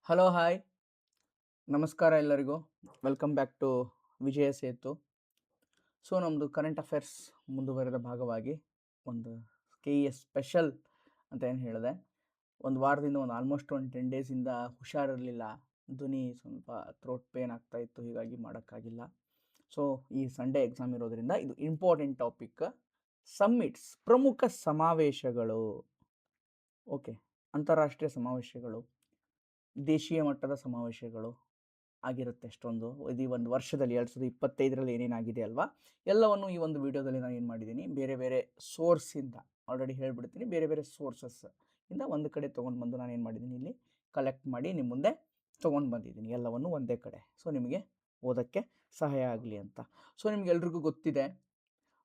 Hello hi ನಮಸ್ಕಾರ ಎಲ್ಲರಿಗೂ. Welcome back to Vijaya Setu. So ನಮ್ಮದು ಕರೆಂಟ್ ಅಫೇರ್ಸ್ ಮುಂದುವರೆದ ಭಾಗವಾಗಿ ಒಂದು KES ಸ್ಪೆಷಲ್ ಅಂತ ಏನು ಹೇಳಿದೆ. ಒಂದು ವಾರದಿಂದ ಆಲ್ಮೋಸ್ಟ್ 10 ಡೇಸಿಂದ ಹುಷಾರಿರಲಿಲ್ಲ. ಧ್ವನಿ ಸ್ವಲ್ಪ ಥ್ರೋಟ್ ಪೇನ್ ಆಗ್ತಾಯಿತ್ತು, ಹೀಗಾಗಿ ಮಾಡೋಕ್ಕಾಗಿಲ್ಲ. ಸೊ ಈ ಸಂಡೇ ಎಕ್ಸಾಮ್ ಇರೋದ್ರಿಂದ ಇದು ಇಂಪಾರ್ಟೆಂಟ್ ಟಾಪಿಕ್. ಸಮ್ಮಿಟ್ಸ್, ಪ್ರಮುಖ ಸಮಾವೇಶಗಳು. ಓಕೆ, ಅಂತಾರಾಷ್ಟ್ರೀಯ ಸಮಾವೇಶಗಳು, ದೇಶೀಯ ಮಟ್ಟದ ಸಮಾವೇಶಗಳು ಆಗಿರುತ್ತೆ ಅಷ್ಟೊಂದು. ಇದು ಒಂದು ವರ್ಷದಲ್ಲಿ 2025ರಲ್ಲಿ ಏನೇನಾಗಿದೆ ಅಲ್ವಾ, ಎಲ್ಲವನ್ನು ಈ ಒಂದು ವಿಡಿಯೋದಲ್ಲಿ ನಾನು ಏನು ಮಾಡಿದ್ದೀನಿ, ಬೇರೆ ಬೇರೆ ಸೋರ್ಸಿಂದ ಆಲ್ರೆಡಿ ಹೇಳ್ಬಿಡ್ತೀನಿ. ಬೇರೆ ಬೇರೆ ಸೋರ್ಸಸ್ ಇಂದ ಒಂದು ಕಡೆ ತೊಗೊಂಡು ಬಂದು ನಾನು ಏನು ಮಾಡಿದ್ದೀನಿ, ಇಲ್ಲಿ ಕಲೆಕ್ಟ್ ಮಾಡಿ ನಿಮ್ಮ ಮುಂದೆ ತೊಗೊಂಡು ಬಂದಿದ್ದೀನಿ ಎಲ್ಲವನ್ನು ಒಂದೇ ಕಡೆ. ಸೊ ನಿಮಗೆ ಓದೋಕ್ಕೆ ಸಹಾಯ ಆಗಲಿ ಅಂತ. ಸೊ ನಿಮಗೆಲ್ರಿಗೂ ಗೊತ್ತಿದೆ,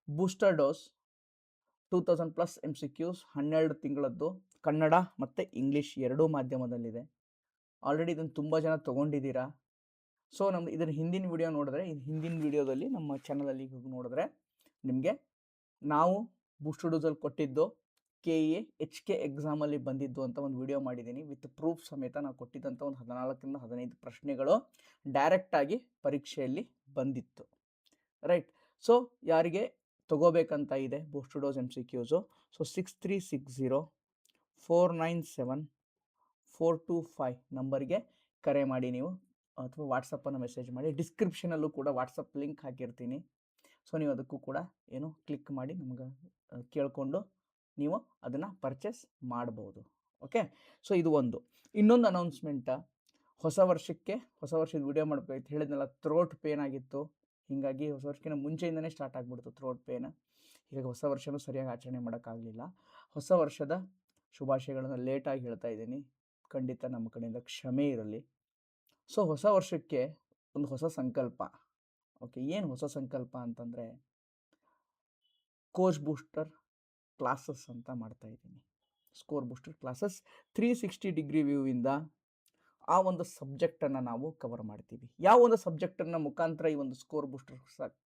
ಬೂಸ್ಟರ್ ಡೋಸ್ 2000+ MCQs 12 ತಿಂಗಳದ್ದು, ಕನ್ನಡ ಮತ್ತು ಇಂಗ್ಲೀಷ್ ಎರಡೂ ಮಾಧ್ಯಮದಲ್ಲಿದೆ. ಆಲ್ರೆಡಿ ಇದನ್ನು ತುಂಬ ಜನ ತೊಗೊಂಡಿದ್ದೀರಾ. ಸೊ ನಮ್ದು ಇದರ ಹಿಂದಿನ ವಿಡಿಯೋ ನೋಡಿದ್ರೆ, ಹಿಂದಿನ ವಿಡಿಯೋದಲ್ಲಿ ನಮ್ಮ ಚಾನಲಲ್ಲಿ ನೋಡಿದ್ರೆ ನಿಮಗೆ ನಾವು ಬೂಸ್ಟರ್ ಡೋಸಲ್ಲಿ ಕೊಟ್ಟಿದ್ದು KE HK ಎಕ್ಸಾಮಲ್ಲಿ ಬಂದಿದ್ದು ಅಂತ ಒಂದು ವಿಡಿಯೋ ಮಾಡಿದ್ದೀನಿ. ವಿತ್ ಪ್ರೂಫ್ ಸಮೇತ ನಾವು ಕೊಟ್ಟಿದ್ದಂಥ ಒಂದು 14ರಿಂದ 15 ಪ್ರಶ್ನೆಗಳು ಡೈರೆಕ್ಟಾಗಿ ಪರೀಕ್ಷೆಯಲ್ಲಿ ಬಂದಿತ್ತು. ರೈಟ್. ಸೊ ಯಾರಿಗೆ ತಗೋಬೇಕಂತ ಇದೆ ಬೂಸ್ಟರ್ ಡೋಸ್ MCQಸು, ಸೊ 6360497425 ನಂಬರ್ಗೆ ಕರೆ ಮಾಡಿ ನೀವು, ಅಥವಾ ವಾಟ್ಸಪ್ಪನ್ನು ಮೆಸೇಜ್ ಮಾಡಿ. ಡಿಸ್ಕ್ರಿಪ್ಷನಲ್ಲೂ ಕೂಡ ವಾಟ್ಸಪ್ ಲಿಂಕ್ ಹಾಕಿರ್ತೀನಿ. ಸೊ ನೀವು ಅದಕ್ಕೂ ಕೂಡ ಕ್ಲಿಕ್ ಮಾಡಿ ನಮ್ಗೆ ಕೇಳಿಕೊಂಡು ನೀವು ಅದನ್ನು ಪರ್ಚೇಸ್ ಮಾಡ್ಬೋದು. ಓಕೆ, ಸೊ ಇದು ಒಂದು. ಇನ್ನೊಂದು ಅನೌನ್ಸ್ಮೆಂಟ, ಹೊಸ ವರ್ಷದ ವಿಡಿಯೋ ಮಾಡಬೇಕಾಗಿತ್ತು. ಹೇಳಿದ್ನಲ್ಲ, ಥ್ರೋಟ್ ಪೇನ್ ಆಗಿತ್ತು, ಹೀಗಾಗಿ ಹೊಸ ವರ್ಷಕ್ಕಿಂತ ಮುಂಚೆಯಿಂದನೇ ಸ್ಟಾರ್ಟ್ ಆಗಿಬಿಡ್ತು ಥ್ರೋಟ್ ಪೇನ್. ಹೀಗಾಗಿ ಹೊಸ ವರ್ಷನೂ ಸರಿಯಾಗಿ ಆಚರಣೆ ಮಾಡೋಕ್ಕಾಗಲಿಲ್ಲ. ಹೊಸ ವರ್ಷದ ಶುಭಾಶಯಗಳನ್ನು ಲೇಟಾಗಿ ಹೇಳ್ತಾ ಇದ್ದೀನಿ, ಖಂಡಿತ ನಮ್ಮ ಕಡೆಯಿಂದ ಕ್ಷಮೆ ಇರಲಿ. ಸೊ ಹೊಸ ವರ್ಷಕ್ಕೆ ಒಂದು ಹೊಸ ಸಂಕಲ್ಪ. ಓಕೆ, ಏನು ಹೊಸ ಸಂಕಲ್ಪ ಅಂತಂದರೆ, ಕೋಚ್ ಬೂಸ್ಟರ್ ಕ್ಲಾಸಸ್ ಅಂತ ಮಾಡ್ತಾ ಇದ್ದೀನಿ. ಸ್ಕೋರ್ ಬೂಸ್ಟರ್ ಕ್ಲಾಸಸ್ 360 ಡಿಗ್ರಿ ವ್ಯೂವಿಂದ ಆ ಒಂದು ಸಬ್ಜೆಕ್ಟನ್ನು ನಾವು ಕವರ್ ಮಾಡ್ತೀವಿ. ಯಾವ ಒಂದು ಸಬ್ಜೆಕ್ಟನ್ನು ಮುಖಾಂತರ ಈ ಒಂದು ಸ್ಕೋರ್ ಬೂಸ್ಟರ್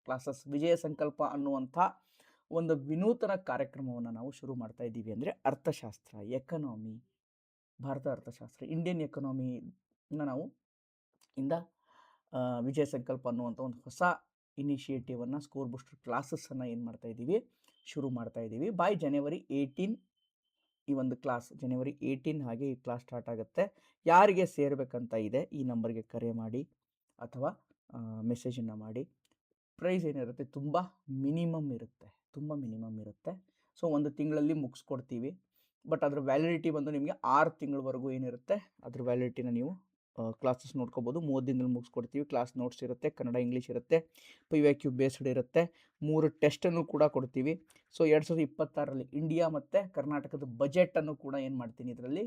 ಕ್ಲಾಸಸ್ ವಿಜಯ ಸಂಕಲ್ಪ ಅನ್ನುವಂಥ ಒಂದು ವಿನೂತನ ಕಾರ್ಯಕ್ರಮವನ್ನು ನಾವು ಶುರು ಮಾಡ್ತಾ ಇದ್ದೀವಿ. ಅಂದರೆ ಅರ್ಥಶಾಸ್ತ್ರ, ಎಕನಾಮಿ, ಭಾರತ ಅರ್ಥಶಾಸ್ತ್ರ, ಇಂಡಿಯನ್ ಎಕನಾಮಿನ ನಾವು ಇಂದ ವಿಜಯ ಸಂಕಲ್ಪ ಅನ್ನುವಂಥ ಒಂದು ಹೊಸ ಇನಿಷಿಯೇಟಿವನ್ನು, ಸ್ಕೋರ್ ಬೂಸ್ಟರ್ ಕ್ಲಾಸಸ್ಸನ್ನು ಏನು ಮಾಡ್ತಾ ಇದ್ದೀವಿ, ಶುರು ಮಾಡ್ತಾ ಇದ್ದೀವಿ. ಬೈ ಜನವರಿ 18 ಈ ಒಂದು ಕ್ಲಾಸ್, ಜನವರಿ 18 ಹಾಗೆ ಈ ಕ್ಲಾಸ್ ಸ್ಟಾರ್ಟ್ ಆಗುತ್ತೆ. ಯಾರಿಗೆ ಸೇರಬೇಕಂತ ಇದೆ ಈ ನಂಬರ್ಗೆ ಕರೆ ಮಾಡಿ ಅಥವಾ ಮೆಸೇಜನ್ನು ಮಾಡಿ. ಪ್ರೈಸ್ ಏನಿರುತ್ತೆ ತುಂಬ ಮಿನಿಮಮ್ ಇರುತ್ತೆ. ಸೊ ಒಂದು ತಿಂಗಳಲ್ಲಿ ಮುಗಿಸ್ಕೊಡ್ತೀವಿ. ಬಟ್ ಅದ್ರ ವ್ಯಾಲಿಡಿಟಿ ಬಂದು ನಿಮಗೆ 6 ತಿಂಗಳವರೆಗೂ ಏನಿರುತ್ತೆ, ಅದ್ರ ವ್ಯಾಲಿಡಿಟಿನ ನೀವು ಕ್ಲಾಸಸ್ ನೋಡ್ಕೋಬೋದು. 30 ದಿನದಲ್ಲಿ ಮುಗಿಸ್ಕೊಡ್ತೀವಿ. ಕ್ಲಾಸ್ ನೋಟ್ಸ್ ಇರುತ್ತೆ, ಕನ್ನಡ ಇಂಗ್ಲೀಷ್ ಇರುತ್ತೆ, PYQ ಬೇಸ್ಡ್ ಇರುತ್ತೆ, 3 ಟೆಸ್ಟನ್ನು ಕೂಡ ಕೊಡ್ತೀವಿ. ಸೊ 2026ರಲ್ಲಿ ಇಂಡಿಯಾ ಮತ್ತು ಕರ್ನಾಟಕದ ಬಜೆಟನ್ನು ಕೂಡ ಏನು ಮಾಡ್ತೀನಿ, ಇದರಲ್ಲಿ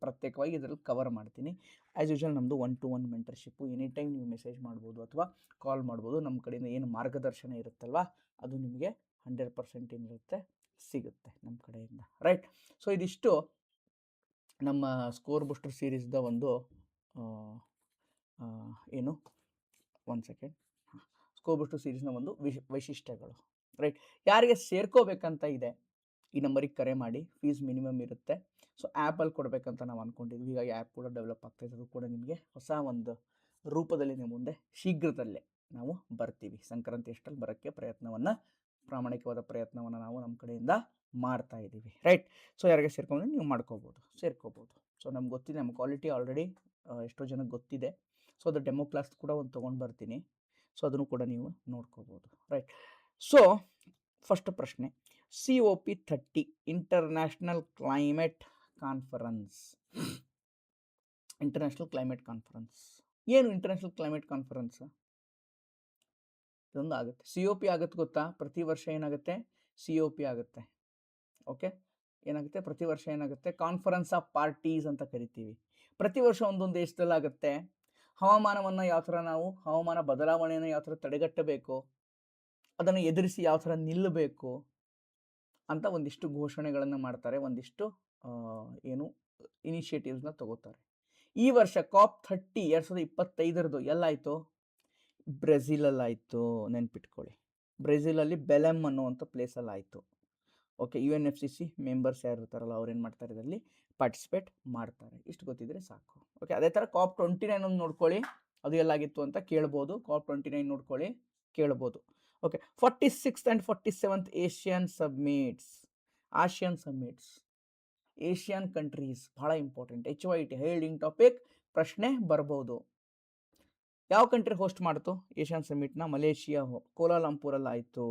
ಪ್ರತ್ಯೇಕವಾಗಿ ಇದರಲ್ಲಿ ಕವರ್ ಮಾಡ್ತೀನಿ. ಆ್ಯಸ್ ಯೂಶುವಲ್ ನಮ್ಮದು 1-to-1 ಮೆಂಟರ್ಶಿಪ್ಪು. ಎನಿ ಟೈಮ್ ನೀವು ಮೆಸೇಜ್ ಮಾಡ್ಬೋದು ಅಥವಾ ಕಾಲ್ ಮಾಡ್ಬೋದು. ನಮ್ಮ ಕಡೆಯಿಂದ ಏನು ಮಾರ್ಗದರ್ಶನ ಇರುತ್ತಲ್ವ, ಅದು ನಿಮಗೆ 100% ಏನಿರುತ್ತೆ, ಸಿಗುತ್ತೆ ನಮ್ಮ ಕಡೆಯಿಂದ. ರೈಟ್. ಸೊ ಇದಿಷ್ಟು ನಮ್ಮ ಸ್ಕೋರ್ ಬೂಸ್ಟರ್ ಸೀರೀಸ್ದ ಒಂದು ಏನು, 1 ಸೆಕೆಂಡ್, ಸ್ಕೋರ್ ಬೂಸ್ಟರ್ ಸೀರೀಸ್ನ ಒಂದು ವೈಶಿಷ್ಟ್ಯಗಳು. ರೈಟ್. ಯಾರಿಗೆ ಸೇರ್ಕೋಬೇಕಂತ ಇದೆ ಈ ನಂಬರಿಗೆ ಕರೆ ಮಾಡಿ. ಫೀಸ್ ಮಿನಿಮಮ್ ಇರುತ್ತೆ. ಸೊ ಆ್ಯಪಲ್ಲಿ ಕೊಡಬೇಕಂತ ನಾವು ಅಂದ್ಕೊಂಡಿದ್ವಿ. ಹೀಗಾಗಿ ಆ್ಯಪ್ ಕೂಡ ಡೆವಲಪ್ ಆಗ್ತಾಯಿದೆ. ಅದು ಕೂಡ ನಿಮಗೆ ಹೊಸ ಒಂದು ರೂಪದಲ್ಲಿ ನಿಮ್ಮ ಮುಂದೆ ಶೀಘ್ರದಲ್ಲೇ ನಾವು ಬರ್ತೀವಿ. ಸಂಕ್ರಾಂತಿ ಅಷ್ಟರಲ್ಲಿ ಬರೋಕ್ಕೆ ಪ್ರಾಮಾಣಿಕವಾದ ಪ್ರಯತ್ನವನ್ನು ನಾವು ನಮ್ಮ ಕಡೆಯಿಂದ ಮಾಡ್ತಾ ಇದ್ದೀವಿ. ರೈಟ್. ಸೊ ಯಾರಿಗೆ ಸೇರ್ಕೊಂಡ್ರೆ ನೀವು ಸೇರ್ಕೋಬೋದು. ಸೊ ನಮ್ಗೆ ಗೊತ್ತಿದೆ, ನಮ್ಮ ಕ್ವಾಲಿಟಿ ಆಲ್ರೆಡಿ ಎಷ್ಟೋ ಜನಕ್ಕೆ ಗೊತ್ತಿದೆ. ಸೊ ಅದು ಡೆಮೋ ಕ್ಲಾಸ್ ಕೂಡ ಒಂದು ತೊಗೊಂಡು ಬರ್ತೀನಿ. ಸೊ ಅದನ್ನು ಕೂಡ ನೀವು ನೋಡ್ಕೋಬೋದು. ರೈಟ್. ಸೊ ಫಸ್ಟ್ ಪ್ರಶ್ನೆ, COP30 ಇಂಟರ್ನ್ಯಾಷನಲ್ ಕ್ಲೈಮೇಟ್ ಕಾನ್ಫರೆನ್ಸ್. ಏನು ಇಂಟರ್ನ್ಯಾಷನಲ್ ಕ್ಲೈಮೇಟ್ ಕಾನ್ಫರೆನ್ಸ್? ಇದೊಂದು ಆಗುತ್ತೆ. COP ಆಗುತ್ತೆ ಗೊತ್ತಾ? ಪ್ರತಿ ವರ್ಷ ಏನಾಗುತ್ತೆ, COP ಆಗುತ್ತೆ. ಓಕೆ, ಏನಾಗುತ್ತೆ, ಪ್ರತಿ ವರ್ಷ ಏನಾಗುತ್ತೆ, ಕಾನ್ಫರೆನ್ಸ್ ಆಫ್ ಪಾರ್ಟೀಸ್ ಅಂತ ಕರಿತೀವಿ. ಪ್ರತಿ ವರ್ಷ ಒಂದೊಂದು ದೇಶದಲ್ಲಾಗುತ್ತೆ. ಹವಾಮಾನವನ್ನು ಯಾವ ಥರ ನಾವು, ಹವಾಮಾನ ಬದಲಾವಣೆಯನ್ನು ಯಾವ ಥರ ತಡೆಗಟ್ಟಬೇಕು, ಅದನ್ನು ಎದುರಿಸಿ ಯಾವ ಥರ ನಿಲ್ಲಬೇಕು ಅಂತ ಒಂದಿಷ್ಟು ಘೋಷಣೆಗಳನ್ನು ಮಾಡ್ತಾರೆ, ಒಂದಿಷ್ಟು ಇನಿಷಿಯೇಟಿವ್ಸ್ನ ತಗೋತಾರೆ. ಈ ವರ್ಷ COP30 2025 ಎಲ್ಲಾಯಿತು, ಬ್ರೆಜಿಲಲ್ಲಾಯಿತು. ನೆನ್ಪಿಟ್ಕೊಳ್ಳಿ, ಬ್ರೆಜಿಲಲ್ಲಿ ಬೆಲೆಮ್ ಅನ್ನುವಂಥ ಪ್ಲೇಸಲ್ಲಿ ಆಯಿತು. ಓಕೆ, UNFCCC ಮೆಂಬರ್ಸ್ ಯಾರು ಇರ್ತಾರಲ್ಲ ಅವ್ರು ಏನು ಮಾಡ್ತಾರೆ, ಇದರಲ್ಲಿ ಪಾರ್ಟಿಸಿಪೇಟ್ ಮಾಡ್ತಾರೆ. ಇಷ್ಟು ಗೊತ್ತಿದ್ರೆ ಸಾಕು. ಓಕೆ, ಅದೇ ಥರ COP29 ಒಂದು ನೋಡ್ಕೊಳ್ಳಿ, ಅದು ಎಲ್ಲಾಗಿತ್ತು ಅಂತ ಕೇಳ್ಬೋದು. COP29 ನೋಡ್ಕೊಳ್ಳಿ, ಕೇಳ್ಬೋದು. Okay, 46th and 47th Asian summits. Asian countries ಬಹಳ ಇಂಪಾರ್ಟೆಂಟ್. HYT ಹೈಲ್ಡಿಂಗ್ ಟಾಪಿಕ್, ಪ್ರಶ್ನೆ ಬರ್ಬೋದು. ಯಾವ ಕಂಟ್ರಿ ಹೋಸ್ಟ್ ಮಾಡ್ತು ಏಷ್ಯನ್ ಸಮಿಟ್ನ? ಮಲೇಷಿಯಾ, ಕೋಲಾಲಂಪುರಲ್ಲಿ ಆಯಿತು.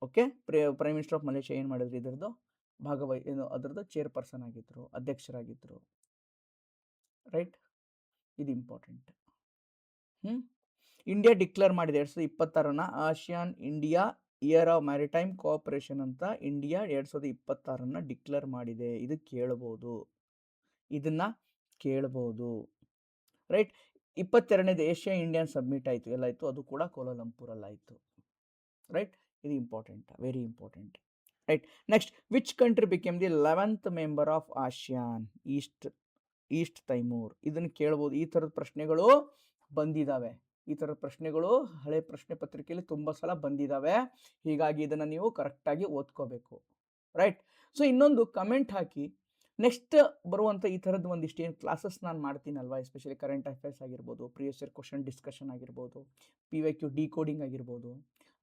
Okay, prime minister of Malaysia ಏನು ಮಾಡಿದ್ರು, ಇದರದ್ದು ಅದರದ್ದು ಚೇರ್ಪರ್ಸನ್ ಆಗಿದ್ರು, ಅಧ್ಯಕ್ಷರಾಗಿದ್ದರು. ರೈಟ್, ಇದು ಇಂಪಾರ್ಟೆಂಟ್. ಇಂಡಿಯಾ ಡಿಕ್ಲೇರ್ ಮಾಡಿದೆ 2026ನ ASEAN India year of maritime cooperation ಅಂತ ಇಂಡಿಯಾ 2026ನ ಡಿಕ್ಲೇರ್ ಮಾಡಿದೆ. ಇದು ಕೇಳ್ಬೋದು. ರೈಟ್, 22ನೇದು ಏಷ್ಯಾ ಇಂಡಿಯನ್ ಸಬ್ಮಿಟ್ ಆಯಿತು, ಎಲ್ಲಾಯಿತು? ಅದು ಕೂಡ ಕೋಲಾಲಂಪುರಲ್ಲಿ ಆಯಿತು. ರೈಟ್, ಇದು important, very important. Right, next, which country became the 11th member of ASEAN? East Taimur. ಇದನ್ನು ಕೇಳ್ಬೋದು. ಈ ಥರದ ಪ್ರಶ್ನೆಗಳು ಬಂದಿದ್ದಾವೆ. ಹಳೆ ಪ್ರಶ್ನೆ ಪತ್ರಿಕೆಯಲ್ಲಿ ತುಂಬ ಸಲ ಬಂದಿದ್ದಾವೆ. ಹೀಗಾಗಿ ಇದನ್ನು ನೀವು ಕರೆಕ್ಟಾಗಿ ಓದ್ಕೋಬೇಕು. ರೈಟ್, ಸೊ ಇನ್ನೊಂದು ಕಮೆಂಟ್ ಹಾಕಿ, ನೆಕ್ಸ್ಟ್ ಬರುವಂಥ ಈ ಥರದ್ದು ಒಂದಿಷ್ಟು ಏನು ಕ್ಲಾಸಸ್ ನಾನು ಮಾಡ್ತೀನಲ್ವಾ, ಎಸ್ಪೆಷಲಿ ಕರೆಂಟ್ ಅಫೇರ್ಸ್ ಆಗಿರ್ಬೋದು, ಪ್ರಿವಿಯಸ್ ಇಯರ್ ಕ್ವಶನ್ ಡಿಸ್ಕಷನ್ ಆಗಿರ್ಬೋದು, PYQ ಡಿಕೋಡಿಂಗ್ ಆಗಿರ್ಬೋದು,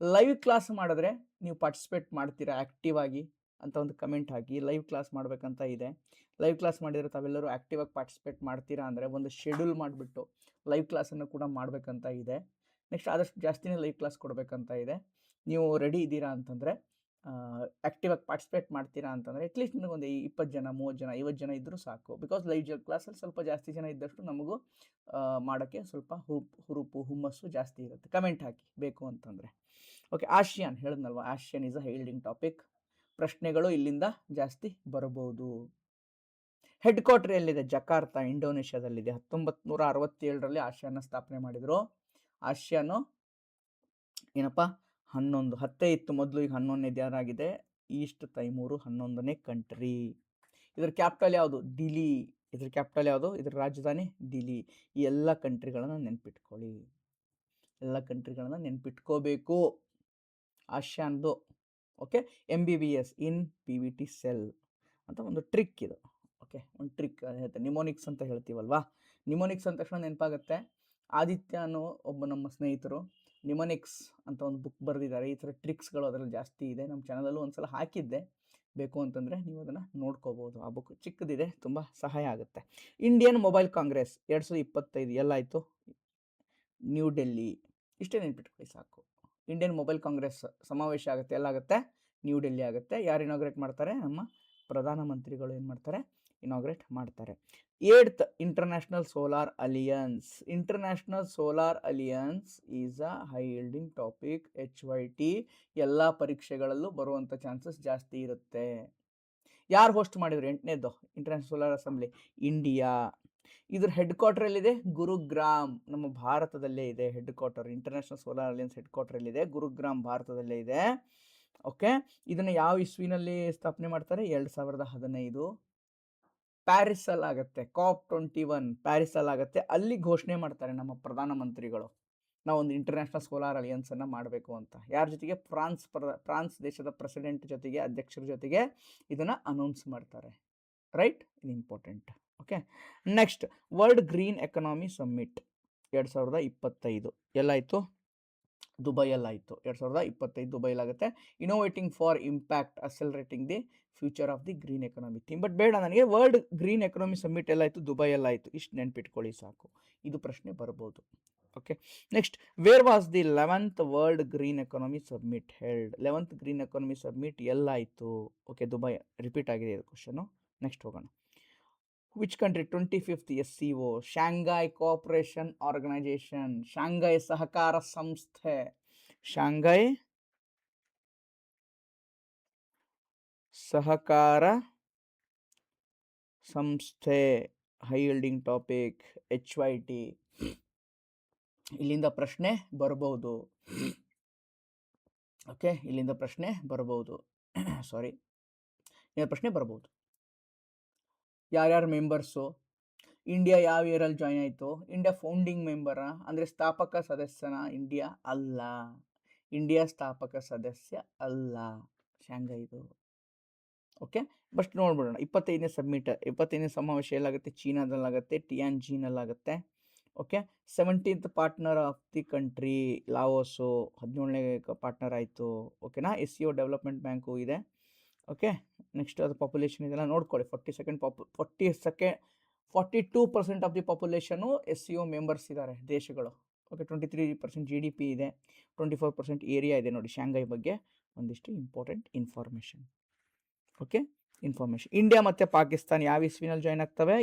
ಲೈವ್ ಕ್ಲಾಸ್ ಮಾಡಿದ್ರೆ ನೀವು ಪಾರ್ಟಿಸಿಪೇಟ್ ಮಾಡ್ತೀರಾ ಆ್ಯಕ್ಟಿವ್ ಆಗಿ ಅಂತ ಒಂದು ಕಮೆಂಟ್ ಹಾಕಿ. ಲೈವ್ ಕ್ಲಾಸ್ ಮಾಡಬೇಕಂತ ಇದೆ. ಲೈವ್ ಕ್ಲಾಸ್ ಮಾಡಿದರೆ ತಾವೆಲ್ಲರೂ ಆ್ಯಕ್ಟಿವ್ ಆಗಿ ಪಾರ್ಟಿಸಿಪೇಟ್ ಮಾಡ್ತೀರಾ ಅಂದರೆ ಒಂದು ಶೆಡ್ಯೂಲ್ ಮಾಡಿಬಿಟ್ಟು ಲೈವ್ ಕ್ಲಾಸನ್ನು ಕೂಡ ಮಾಡಬೇಕಂತ ಇದೆ. ನೆಕ್ಸ್ಟ್ ಆದಷ್ಟು ಜಾಸ್ತಿನೇ ಲೈವ್ ಕ್ಲಾಸ್ ಕೊಡಬೇಕಂತ ಇದೆ. ನೀವು ರೆಡಿ ಇದ್ದೀರಾ ಅಂತಂದರೆ, ಆ್ಯಕ್ಟಿವ್ ಆಗಿ ಪಾರ್ಟಿಸಿಪೇಟ್ ಮಾಡ್ತೀರಾ ಅಂತಂದರೆ ಅಟ್ಲೀಸ್ಟ್ ನನಗೊಂದು 20 ಜನ, 30 ಜನ, 50 ಜನ ಇದ್ದರೂ ಸಾಕು. ಬಿಕಾಸ್ ಲೈವ್ ಕ್ಲಾಸಲ್ಲಿ ಸ್ವಲ್ಪ ಜಾಸ್ತಿ ಜನ ಇದ್ದಷ್ಟು ನಮಗೂ ಮಾಡೋಕ್ಕೆ ಸ್ವಲ್ಪ ಹುಮ್ಮಸ್ಸು ಜಾಸ್ತಿ ಇರುತ್ತೆ. ಕಮೆಂಟ್ ಹಾಕಿ ಬೇಕು ಅಂತಂದರೆ. ಓಕೆ, ಆಸಿಯಾನ್ ಹೇಳಿದ್ನಲ್ವ, ASEAN is a highlighting topic. ಪ್ರಶ್ನೆಗಳು ಇಲ್ಲಿಂದ ಜಾಸ್ತಿ ಬರಬಹುದು. ಹೆಡ್ ಕ್ವಾರ್ಟರ್ ಎಲ್ಲಿದೆ? ಜಕಾರ್ತಾ, ಇಂಡೋನೇಷ್ಯಾದಲ್ಲಿದೆ. 1967ರಲ್ಲಿ ಆಸಿಯಾನ್ನ ಸ್ಥಾಪನೆ ಮಾಡಿದರು. ಆಸಿಯಾನು ಏನಪ್ಪ 11, 10 ಇತ್ತು ಮೊದಲು, ಈಗ 11ನೇದು ಯಾರಾಗಿದೆ? ಈಸ್ಟ್ ತೈಮೂರು 11ನೇ ಕಂಟ್ರಿ. ಇದರ ಕ್ಯಾಪಿಟಲ್ ಯಾವುದು? ದಿಲ್ಲಿ. ಇದರ ರಾಜಧಾನಿ ದಿಲ್ಲಿ. ಈ ಎಲ್ಲ ಕಂಟ್ರಿಗಳನ್ನು ನೆನ್ಪಿಟ್ಕೋಬೇಕು ಆಸಿಯಾನ್ದು. Okay, MBBS in PVT cell ಅಂತ ಒಂದು ಟ್ರಿಕ್ ಇದು. ಓಕೆ, ಒಂದು ಟ್ರಿಕ್ ಹೇಳ್ತಾರೆ, ನಿಮೋನಿಕ್ಸ್ ಅಂತ ಹೇಳ್ತೀವಲ್ವಾ. ನಿಮೋನಿಕ್ಸ್ ಅಂದ ತಕ್ಷಣ ನೆನಪಾಗುತ್ತೆ. ಆದಿತ್ಯ ಅನ್ನೋ ಒಬ್ಬ ನಮ್ಮ ಸ್ನೇಹಿತರು ನಿಮೋನಿಕ್ಸ್ ಅಂತ ಒಂದು ಬುಕ್ ಬರೆದಿದ್ದಾರೆ. ಈ ಥರ ಟ್ರಿಕ್ಸ್ಗಳು ಅದರಲ್ಲಿ ಜಾಸ್ತಿ ಇದೆ. ನಮ್ಮ ಚಾನಲಲ್ಲೂ ಒಂದ್ಸಲ ಹಾಕಿದ್ದೆ, ಬೇಕು ಅಂತಂದರೆ ನೀವು ಅದನ್ನು ನೋಡ್ಕೋಬೋದು. ಆ ಬುಕ್ ಚಿಕ್ಕದಿದೆ, ತುಂಬ ಸಹಾಯ ಆಗುತ್ತೆ. ಇಂಡಿಯನ್ ಮೊಬೈಲ್ ಕಾಂಗ್ರೆಸ್ 2025 ಎಲ್ಲಾಯಿತು? ನ್ಯೂ ಡೆಲ್ಲಿ. ಇಷ್ಟೇ ನೆನ್ಪಿಟ್ಕೊಳ್ಳಿ ಸಾಕು. ಇಂಡಿಯನ್ ಮೊಬೈಲ್ ಕಾಂಗ್ರೆಸ್ ಸಮಾವೇಶ ಆಗುತ್ತೆ, ಎಲ್ಲಾಗುತ್ತೆ? ನ್ಯೂ ಡೆಲ್ಲಿ ಆಗುತ್ತೆ. ಯಾರು ಇನಾಗ್ರೇಟ್ ಮಾಡ್ತಾರೆ? ನಮ್ಮ ಪ್ರಧಾನಮಂತ್ರಿಗಳು ಏನು ಮಾಡ್ತಾರೆ? ಇನಾಗ್ರೇಟ್ ಮಾಡ್ತಾರೆ. 8th international solar alliance. International solar alliance is a high ಯೀಲ್ಡಿಂಗ್ topic. HYT ಎಲ್ಲ ಪರೀಕ್ಷೆಗಳಲ್ಲೂ ಬರುವಂಥ ಚಾನ್ಸಸ್ ಜಾಸ್ತಿ ಇರುತ್ತೆ. ಯಾರು ಹೋಸ್ಟ್ ಮಾಡಿದ್ರು 8ನೇದು ಇಂಟರ್ನ್ಯಾಷನಲ್ ಸೋಲಾರ್ ಅಸೆಂಬ್ಲಿ? ಇಂಡಿಯಾ. ಇದ್ರ ಹೆಡ್ ಕ್ವಾರ್ಟರ್ ಎಲ್ಲಿದೆ? ಗುರುಗ್ರಾಮ್, ನಮ್ಮ ಭಾರತದಲ್ಲೇ ಇದೆ head quarter. International solar alliance head quarter ಎಲ್ಲಿದೆ? ಗುರುಗ್ರಾಮ್, ಭಾರತದಲ್ಲೇ ಇದೆ. ಓಕೆ, ಇದನ್ನು ಯಾವ ಇಸ್ವಿನಲ್ಲಿ ಸ್ಥಾಪನೆ ಮಾಡ್ತಾರೆ? 2015. ಪ್ಯಾರಿಸಲ್ಲಿ ಆಗುತ್ತೆ. COP21 ಪ್ಯಾರಿಸಲ್ಲಿ ಆಗುತ್ತೆ. ಅಲ್ಲಿ ಘೋಷಣೆ ಮಾಡ್ತಾರೆ ನಮ್ಮ ಪ್ರಧಾನಮಂತ್ರಿಗಳು, ನಾವೊಂದು ಇಂಟರ್ನ್ಯಾಷನಲ್ ಸೋಲಾರ್ ಅಲಿಯನ್ಸನ್ನು ಮಾಡಬೇಕು ಅಂತ. ಯಾರ ಜೊತೆಗೆ? ಫ್ರಾನ್ಸ್ ದೇಶದ ಪ್ರೆಸಿಡೆಂಟ್ ಜೊತೆಗೆ, ಅಧ್ಯಕ್ಷರ ಜೊತೆಗೆ ಇದನ್ನು ಅನೌನ್ಸ್ ಮಾಡ್ತಾರೆ. ರೈಟ್, ಇದು important. Okay, next, world green economy summit 2025 ಎಲ್ಲಾಯಿತು? ದುಬೈಯಲ್ಲಾಯಿತು. 2025 ದುಬೈಲಾಗುತ್ತೆ. Innovating for impact, accelerating the future of the green economy theme. But ಬೇಡ ನನಗೆ, ವರ್ಲ್ಡ್ ಗ್ರೀನ್ ಎಕನಾಮಿ ಸಮ್ಮಿಟ್ ಎಲ್ಲಾಯಿತು? ದುಬೈಯಲ್ಲಾಯಿತು. ಇಷ್ಟು ನೆನ್ಪಿಟ್ಕೊಳ್ಳಿ ಸಾಕು. ಇದು ಪ್ರಶ್ನೆ ಬರ್ಬೋದು. Okay, next, where was the 11th world green economy summit held? 11th green economy summit ಎಲ್ಲಾಯಿತು? Okay, Dubai. ರಿಪೀಟ್ ಆಗಿದೆ ಇದು ಕ್ವಶನು. ನೆಕ್ಸ್ಟ್ ಹೋಗೋಣ. Which country? 25th SCO, Shanghai cooperation organisation, Shanghai ಸಹಕಾರ ಸಂಸ್ಥೆ. ಶಾಂಘೈ ಸಹಕಾರ ಸಂಸ್ಥೆ, ಹೈ ಯೀಲ್ಡಿಂಗ್ ಟಾಪಿಕ್. HYT ಇಲ್ಲಿಂದ ಪ್ರಶ್ನೆ ಬರ್ಬೋದು. ಓಕೆ, ಇಲ್ಲಿಂದ ಪ್ರಶ್ನೆ ಬರ್ಬೋದು. ಸಾರಿ, ಪ್ರಶ್ನೆ ಬರ್ಬೋದು. ಯಾರ್ಯಾರು ಮೆಂಬರ್ಸು? ಇಂಡಿಯಾ ಯಾವ ಇಯರಲ್ಲಿ ಜಾಯ್ನ್ ಆಯಿತು? ಇಂಡಿಯಾ ಫೌಂಡಿಂಗ್ ಮೆಂಬರಾ, ಅಂದರೆ ಸ್ಥಾಪಕ ಸದಸ್ಯನ? ಇಂಡಿಯಾ ಅಲ್ಲ, ಇಂಡಿಯಾ ಸ್ಥಾಪಕ ಸದಸ್ಯ ಅಲ್ಲ ಶಾಂಘೈದು. ಓಕೆ, ಬಟ್ ನೋಡ್ಬಿಡೋಣ. 25ನೇ ಸಮಾವೇಶ ಎಲ್ಲಾಗುತ್ತೆ? ಚೀನಾದಲ್ಲಾಗುತ್ತೆ, ಟಿಯಾನ್ಜಿನಲ್ಲಾಗುತ್ತೆ. Okay, 17th partner of the country Laos 17ನೇ ಪಾರ್ಟ್ನರ್ ಆಯಿತು. ಓಕೆನಾ. SCO ಡೆವಲಪ್ಮೆಂಟ್ ಬ್ಯಾಂಕು ಇದೆ. ಓಕೆ, ನೆಕ್ಸ್ಟ್ ಅದು ಪಾಪ್ಯುಲೇಷನ್ ಇದೆಲ್ಲ ನೋಡ್ಕೊಳ್ಳಿ. 42% of the population SCO members ಇದ್ದಾರೆ ದೇಶಗಳು. ಓಕೆ, 23% GDP ಇದೆ, 24% ಏರಿಯಾ ಇದೆ. ನೋಡಿ ಶಾಂಘೈ ಬಗ್ಗೆ ಒಂದಿಷ್ಟು important information. Okay, information. India ಮತ್ತು ಪಾಕಿಸ್ತಾನ ಯಾವ ಇಸ್ವಿನಲ್ಲಿ ಜಾಯ್ನ್ ಆಗ್ತವೆ?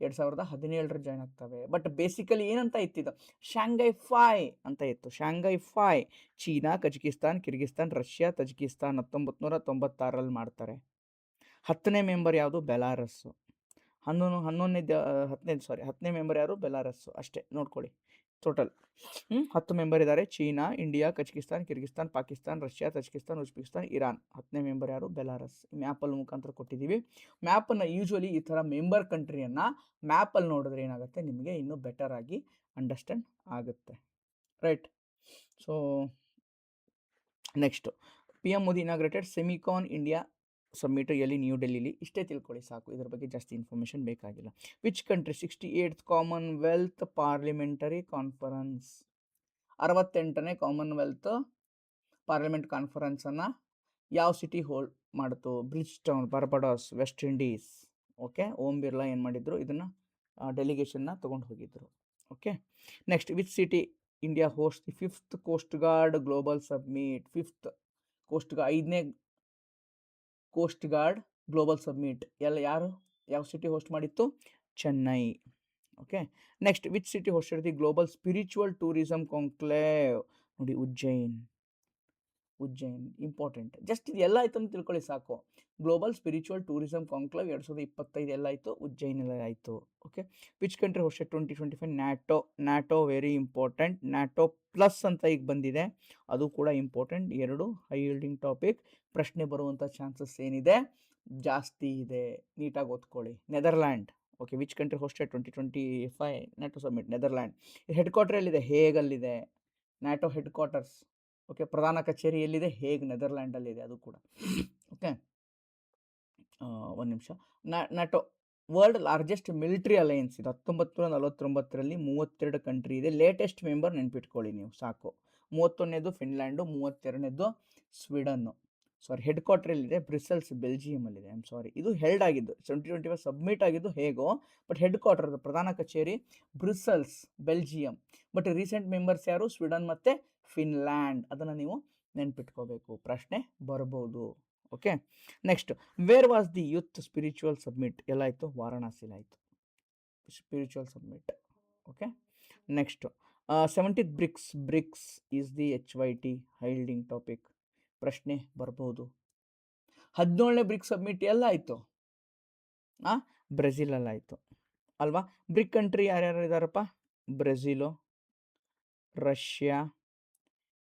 2017 ಜಾಯ್ನ್ ಆಗ್ತವೆ. ಬಟ್ ಬೇಸಿಕಲಿ ಏನಂತ ಇತ್ತಿದ್ದು? ಶಾಂಘೈ 5 ಅಂತ ಇತ್ತು. Shanghai 5 China, Kazakhstan, Kyrgyzstan, Russia, Tajikistan 1996ರಲ್ಲಿ ಮಾಡ್ತಾರೆ. 10ನೇ ಮೆಂಬರ್ ಯಾವುದು? ಬೆಲಾರಸ್ಸು. 10ನೇ ಮೆಂಬರ್ ಯಾರು? ಬೆಲಾರಸ್ಸು. ಅಷ್ಟೇ ನೋಡ್ಕೊಳ್ಳಿ. ಟೋಟಲ್ 10 ಮೆಂಬರ್ ಇದ್ದಾರೆ. China, India, Kazakhstan, Kyrgyzstan, Pakistan, Russia, Tajikistan, Uzbekistan, Iran. 10ನೇ ಮೆಂಬರ್ ಯಾರು? ಬೆಲಾರಸ್. ಮ್ಯಾಪಲ್ಲಿ ಮುಖಾಂತರ ಕೊಟ್ಟಿದ್ದೀವಿ. ಮ್ಯಾಪನ್ನು ಯೂಶ್ವಲಿ ಈ ಥರ ಮೆಂಬರ್ ಕಂಟ್ರಿಯನ್ನು ಮ್ಯಾಪಲ್ಲಿ ನೋಡಿದ್ರೆ ಏನಾಗುತ್ತೆ, ನಿಮಗೆ ಇನ್ನೂ ಬೆಟರ್ ಆಗಿ ಅಂಡರ್ಸ್ಟ್ಯಾಂಡ್ ಆಗುತ್ತೆ. Right. So next PM Modi inaugurated Semicon India summit ಎಲ್ಲಿ? ನ್ಯೂ ಡೆಲ್ಲಿಲಿ. ಇಷ್ಟೇ ತಿಳ್ಕೊಳ್ಳಿ ಸಾಕು, ಇದ್ರ ಬಗ್ಗೆ ಜಾಸ್ತಿ ಇನ್ಫಾರ್ಮೇಷನ್ ಬೇಕಾಗಿಲ್ಲ. Which country 68th Commonwealth parliamentary conference? 68ನೇ ಕಾಮನ್ವೆಲ್ತ್ ಪಾರ್ಲಿಮೆಂಟ್ ಕಾನ್ಫರೆನ್ಸನ್ನು ಯಾವ ಸಿಟಿ ಹೋಲ್ಡ್ ಮಾಡ್ತು? Bridgetown, Barbados, West Indies. Okay, Om Birla ಏನು ಮಾಡಿದ್ರು? ಇದನ್ನು ಡೆಲಿಗೇಷನ್ನ ತೊಗೊಂಡು ಹೋಗಿದ್ರು. Okay, next which city India host the 5th coast guard global summit? 5th coast guard, 5ನೇ ಕೋಸ್ಟ್ ಗಾರ್ಡ್ ಗ್ಲೋಬಲ್ ಸಬ್ಮಿಟ್ ಯಾವ ಸಿಟಿ ಹೋಸ್ಟ್ ಮಾಡಿತ್ತು? Chennai. Okay, next which city hosted the global spiritual tourism conclave? ನೋಡಿ Ujjain important. Just ಇದು ಎಲ್ಲ ಆಯ್ತು ಅಂತ ತಿಳ್ಕೊಳ್ಳಿ ಸಾಕು. ಗ್ಲೋಬಲ್ ಸ್ಪಿರಿಚುವಲ್ ಟೂರಿಸಮ್ ಕಾಂಕ್ಲೇವ್ 2025 ಎಲ್ಲ ಆಯಿತು, ಉಜ್ಜೈನಲ್ಲಿ ಆಯಿತು. Okay, which country hosted 2025 NATO very important. NATO plus ಅಂತ ಈಗ ಬಂದಿದೆ, ಅದು ಕೂಡ ಇಂಪಾರ್ಟೆಂಟ್. 2 high ಯೀಲ್ಡಿಂಗ್ topic. ಪ್ರಶ್ನೆ ಬರುವಂಥ ಚಾನ್ಸಸ್ ಏನಿದೆ? ಜಾಸ್ತಿ ಇದೆ. ನೀಟಾಗಿ ಓದ್ಕೊಳ್ಳಿ. Netherland. Okay, which country hosted 2025 NATO summit? Netherland. Head quarter ಎಲ್ಲಿದೆ? ಹೇಗಲ್ಲಿದೆ ನ್ಯಾಟೋ ಹೆಡ್ ಕ್ವಾರ್ಟರ್ಸ್. ಓಕೆ, ಪ್ರಧಾನ ಕಚೇರಿ ಎಲ್ಲಿದೆ? ಹೇಗ್, ನೆದರ್ಲ್ಯಾಂಡಲ್ಲಿದೆ ಅದು ಕೂಡ. ಓಕೆ, ಒಂದು ನಿಮಿಷ. NATO world largest military alliance ಇದು. 1949ರಲ್ಲಿ 32 ಕಂಟ್ರಿ ಇದೆ. ಲೇಟೆಸ್ಟ್ ಮೆಂಬರ್ ನೆನ್ಪಿಟ್ಕೊಳ್ಳಿ ನೀವು ಸಾಕು. 31ನೇದು ಫಿನ್ಲ್ಯಾಂಡು, 32ನೇದು ಸ್ವೀಡನ್ನು. ಹೆಡ್ ಕ್ವಾರ್ಟರ್ ಎಲ್ಲಿದೆ? ಬ್ರಿಸೆಲ್ಸ್, ಬೆಲ್ಜಿಯಮಲ್ಲಿದೆ. ಇದು ಹೆಲ್ಡ್ ಆಗಿದ್ದು 2025 ಸಬ್ಮಿಟ್ ಆಗಿದ್ದು ಹೇಗೋ, ಬಟ್ ಹೆಡ್ ಕ್ವಾರ್ಟರ್ ಪ್ರಧಾನ ಕಚೇರಿ Brussels, Belgium. But recent members ಯಾರು? ಸ್ವೀಡನ್ ಮತ್ತು ಫಿನ್ಲ್ಯಾಂಡ್. ಅದನ್ನು ನೀವು ನೆನ್ಪಿಟ್ಕೋಬೇಕು, ಪ್ರಶ್ನೆ ಬರ್ಬೋದು. Okay, next where was the youth spiritual summit? ಎಲ್ಲಾಯಿತು? ವಾರಣಾಸಿಲಾಯಿತು spiritual summit. Okay, next 70th BRICS is the HYT highlighting topic. ಪ್ರಶ್ನೆ ಬರ್ಬೋದು. 17ನೇ ಬ್ರಿಕ್ಸ್ ಸಬ್ಮಿಟ್ ಎಲ್ಲಾಯಿತು? ಬ್ರೆಜಿಲಲ್ಲಾಯಿತು ಅಲ್ವಾ? ಬ್ರಿಕ್ ಕಂಟ್ರಿ ಯಾರ್ಯಾರು ಇದ್ದಾರಪ್ಪ? Brazil, Russia,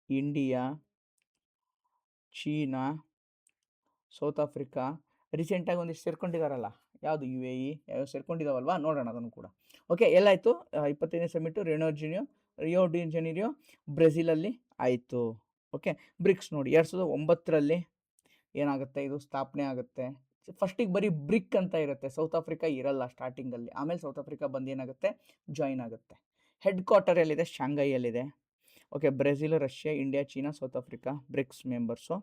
India, China, South Africa. ರೀಸೆಂಟಾಗಿ ಒಂದಿಷ್ಟು ಸೇರ್ಕೊಂಡಿದ್ದಾರಲ್ಲ, ಯಾವುದು? UAE ಯಾವ್ಯಾವ ಸೇರ್ಕೊಂಡಿದ್ದಾವಲ್ವಾ? ನೋಡೋಣ ಅದನ್ನು ಕೂಡ. ಓಕೆ, ಎಲ್ಲಾಯಿತು? 25ನೇ ಸಬ್ಮಿಟು ರಿಯೋ ಡಿ ಜೆನಿರಿಯೋ ಬ್ರೆಜಿಲಲ್ಲಿ ಆಯಿತು. ಓಕೆ, ಬ್ರಿಕ್ಸ್ ನೋಡಿ 2009ರಲ್ಲಿ ಏನಾಗುತ್ತೆ? ಇದು ಸ್ಥಾಪನೆ ಆಗುತ್ತೆ. ಫಸ್ಟಿಗೆ ಬರೀ ಬ್ರಿಕ್ ಅಂತ ಇರುತ್ತೆ, ಸೌತ್ ಆಫ್ರಿಕಾ ಇರಲ್ಲ ಸ್ಟಾರ್ಟಿಂಗಲ್ಲಿ. ಆಮೇಲೆ ಸೌತ್ ಆಫ್ರಿಕಾ ಬಂದು ಏನಾಗುತ್ತೆ? ಜಾಯಿನ್ ಆಗುತ್ತೆ. ಹೆಡ್ ಕ್ವಾರ್ಟರ್ ಎಲ್ಲಿದೆ? ಶಾಂಘೈಯಲ್ಲಿದೆ. Okay, Brazil, Russia, India, China, South Africa BRICS members.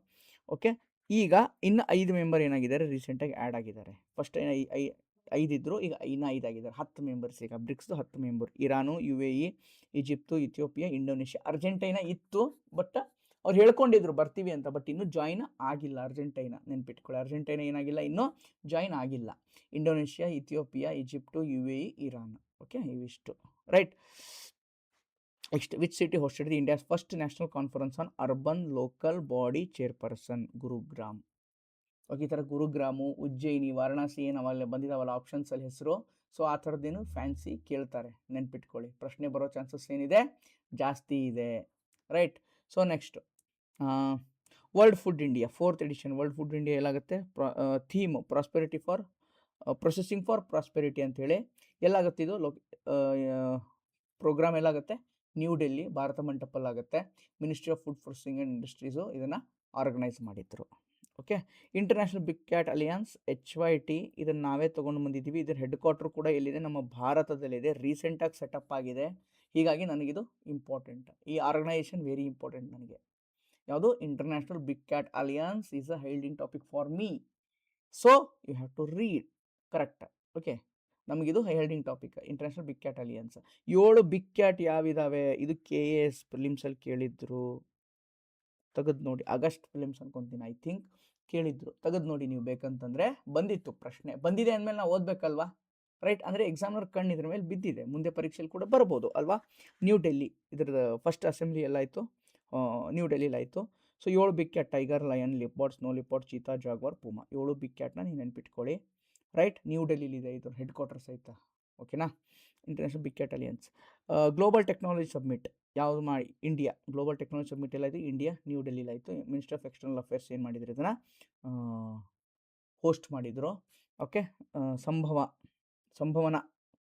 Okay, ಈಗ ಇನ್ನು 5 ಮೆಂಬರ್ ಏನಾಗಿದ್ದಾರೆ? ರೀಸೆಂಟಾಗಿ ಆ್ಯಡ್ ಆಗಿದ್ದಾರೆ. ಫಸ್ಟ್ 5 ಇದ್ದರು, ಈಗ ಇನ್ನು 5 ಆಗಿದ್ದಾರೆ. 10 ಮೆಂಬರ್ಸ್ ಈಗ ಬ್ರಿಕ್ಸ್ದು 10 member. Iran, UAE, Egypt, Ethiopia, Indonesia. Argentina ಇತ್ತು, ಬಟ್ ಅವ್ರು ಹೇಳ್ಕೊಂಡಿದ್ರು ಬರ್ತೀವಿ ಅಂತ, ಬಟ್ ಇನ್ನೂ ಜಾಯಿನ್ ಆಗಿಲ್ಲ. ಅರ್ಜೆಂಟೈನಾ ನೆನ್ಪಿಟ್ಕೊಳ್ಳಿ, ಅರ್ಜೆಂಟೈನಾ ಏನಾಗಿಲ್ಲ, ಇನ್ನೂ ಜಾಯಿನ್ ಆಗಿಲ್ಲ. Indonesia, Ethiopia, Egypt, UAE, Iran. Okay, ಇವಿಷ್ಟು. Right. Next which city hosted the India's first national conference on urban local body chairperson? Gurugram. Okay, ಈ ಥರ ಗುರುಗ್ರಾಮು, ಉಜ್ಜಯಿನಿ, ವಾರಣಾಸಿ ಏನು ಅವೆಲ್ಲ ಬಂದಿದ್ದಾವಲ್ಲ ಆಪ್ಷನ್ಸಲ್ಲಿ ಹೆಸರು. ಸೊ ಆ ಥರದ್ದೇನು ಫ್ಯಾನ್ಸಿ ಕೇಳ್ತಾರೆ, ನೆನ್ಪಿಟ್ಕೊಳ್ಳಿ. ಪ್ರಶ್ನೆ ಬರೋ ಚಾನ್ಸಸ್ ಏನಿದೆ? ಜಾಸ್ತಿ ಇದೆ. Right. So next world food India 4th edition world food India ಎಲ್ಲಾಗುತ್ತೆ? Theme prosperity for processing for prosperity ಅಂಥೇಳಿ. ಎಲ್ಲಾಗುತ್ತೆ ಇದು? ಪ್ರೋಗ್ರಾಮ್ ಎಲ್ಲಾಗುತ್ತೆ? ನ್ಯೂ ಡೆಲ್ಲಿ ಭಾರತ ಮಂಟಪಲ್ಲಾಗುತ್ತೆ. Ministry of food processing and industries ಇದನ್ನು ಆರ್ಗನೈಸ್ ಮಾಡಿದ್ರು. Okay, international big cat alliance HYT, ಇದನ್ನು ನಾವೇ ತೊಗೊಂಡು ಬಂದಿದ್ದೀವಿ. ಇದರ ಹೆಡ್ ಕ್ವಾರ್ಟರ್ ಕೂಡ ಎಲ್ಲಿದೆ? ನಮ್ಮ ಭಾರತದಲ್ಲಿದೆ. ರೀಸೆಂಟಾಗಿ ಸೆಟಪ್ ಆಗಿದೆ. ಹೀಗಾಗಿ ನನಗಿದು ಇಂಪಾರ್ಟೆಂಟ್. ಈ ಆರ್ಗನೈಸೇಷನ್ ವೆರಿ ಇಂಪಾರ್ಟೆಂಟ್ ನನಗೆ. ಯಾವುದು? International big cat alliance is a highlighting topic for me. So you have to read correct. Okay, ನಮಗಿದು highlighting topic international big cat alliance. 7 big cat ಯಾವಿದಾವೆ? ಇದು KS ಪ್ರಿಲಿಮ್ಸಲ್ಲಿ ಕೇಳಿದ್ರು. ತೆಗೆದು ನೋಡಿ, ಆಗಸ್ಟ್ ಫಿಲಿಮ್ಸ್ ಅನ್ಕೊಂತೀನಿ, ಐ ಥಿಂಕ್ ಕೇಳಿದ್ರು. ತೆಗೆದು ನೋಡಿ ನೀವು ಬೇಕಂತಂದರೆ. ಬಂದಿತ್ತು ಪ್ರಶ್ನೆ, ಬಂದಿದೆ ಅಂದಮೇಲೆ ನಾವು ಓದಬೇಕಲ್ವಾ, ರೈಟ್? ಅಂದರೆ ಎಕ್ಸಾಮ್ನವ್ರ ಕಣ್ಣು ಇದ್ರ ಮೇಲೆ ಬಿದ್ದಿದೆ, ಮುಂದೆ ಪರೀಕ್ಷೆಯಲ್ಲಿ ಕೂಡ ಬರ್ಬೋದು ಅಲ್ವಾ. ನ್ಯೂ ಡೆಲ್ಲಿ ಇದ್ರದ್ದು ಫಸ್ಟ್ ಅಸೆಂಬ್ಲಿ ಎಲ್ಲಾಯಿತು, ನ್ಯೂ ಡೆಲ್ಲಿಲಾಯಿತು. So 7 big cat: tiger, lion, leopard, snow leopard, cheetah, jaguar, puma. 7 big ಕ್ಯಾಟ್ನ ನೀವು ನೆನ್ಪಿಟ್ಕೊಳ್ಳಿ, ರೈಟ್? ನ್ಯೂ ಡೆಲ್ಲಿಲಿದೆ ಇದ್ರ ಹೆಡ್ ಕ್ವಾರ್ಟರ್ಸ್ ಆಯಿತಾ. ಓಕೆನಾ? International big cat alliance. Global technology summit ಯಾವುದು ಮಾಡಿ? ಇಂಡಿಯಾ. ಗ್ಲೋಬಲ್ ಟೆಕ್ನಾಲಜಿ ಸಬ್ಮಿಟ್ ಎಲ್ಲ ಇದು ಇಂಡಿಯಾ, ನ್ಯೂ ಡೆಲ್ಲಿಲಾಯಿತು. ಮಿನಿಸ್ಟರ್ ಆಫ್ ಎಕ್ಸ್ಟರ್ನಲ್ ಅಫೇರ್ಸ್ ಏನು ಮಾಡಿದ್ರು? ಇದನ್ನು ಹೋಸ್ಟ್ ಮಾಡಿದರು. ಓಕೆ, ಸಂಭವನ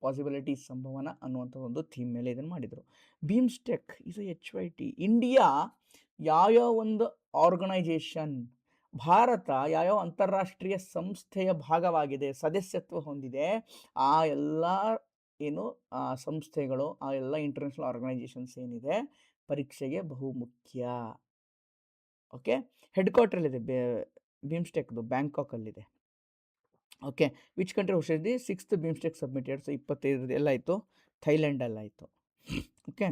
ಪಾಸಿಬಿಲಿಟೀಸ್, ಸಂಭವನ ಅನ್ನುವಂಥ ಒಂದು ಥೀಮ್ ಮೇಲೆ ಇದನ್ನು ಮಾಡಿದರು. ಬೀಮ್ಸ್ಟೆಕ್ ಇದು HYT. ಇಂಡಿಯಾ ಯಾವ್ಯಾವ ಒಂದು ಆರ್ಗನೈಜೇಷನ್, ಭಾರತ ಯಾವ್ಯಾವ ಅಂತಾರಾಷ್ಟ್ರೀಯ ಸಂಸ್ಥೆಯ ಭಾಗವಾಗಿದೆ, ಸದಸ್ಯತ್ವ ಹೊಂದಿದೆ, ಆ ಎಲ್ಲ ಏನು ಸಂಸ್ಥೆಗಳು, ಆ ಎಲ್ಲ ಇಂಟರ್ನ್ಯಾಷನಲ್ ಆರ್ಗನೈಜೇಷನ್ಸ್ ಏನಿದೆ, ಪರೀಕ್ಷೆಗೆ ಬಹುಮುಖ್ಯ. ಓಕೆ, ಹೆಡ್ ಕ್ವಾರ್ಟರ್ಲಿದೆ ಬೀಮ್ಸ್ಟೆಕ್ದು, ಬ್ಯಾಂಕಾಕಲ್ಲಿದೆ. Okay, which country hosted the 6th BIMSTEC summit 2025 ಎಲ್ಲಾಯಿತು? ಥೈಲ್ಯಾಂಡಲ್ಲಾಯಿತು. ಓಕೆ,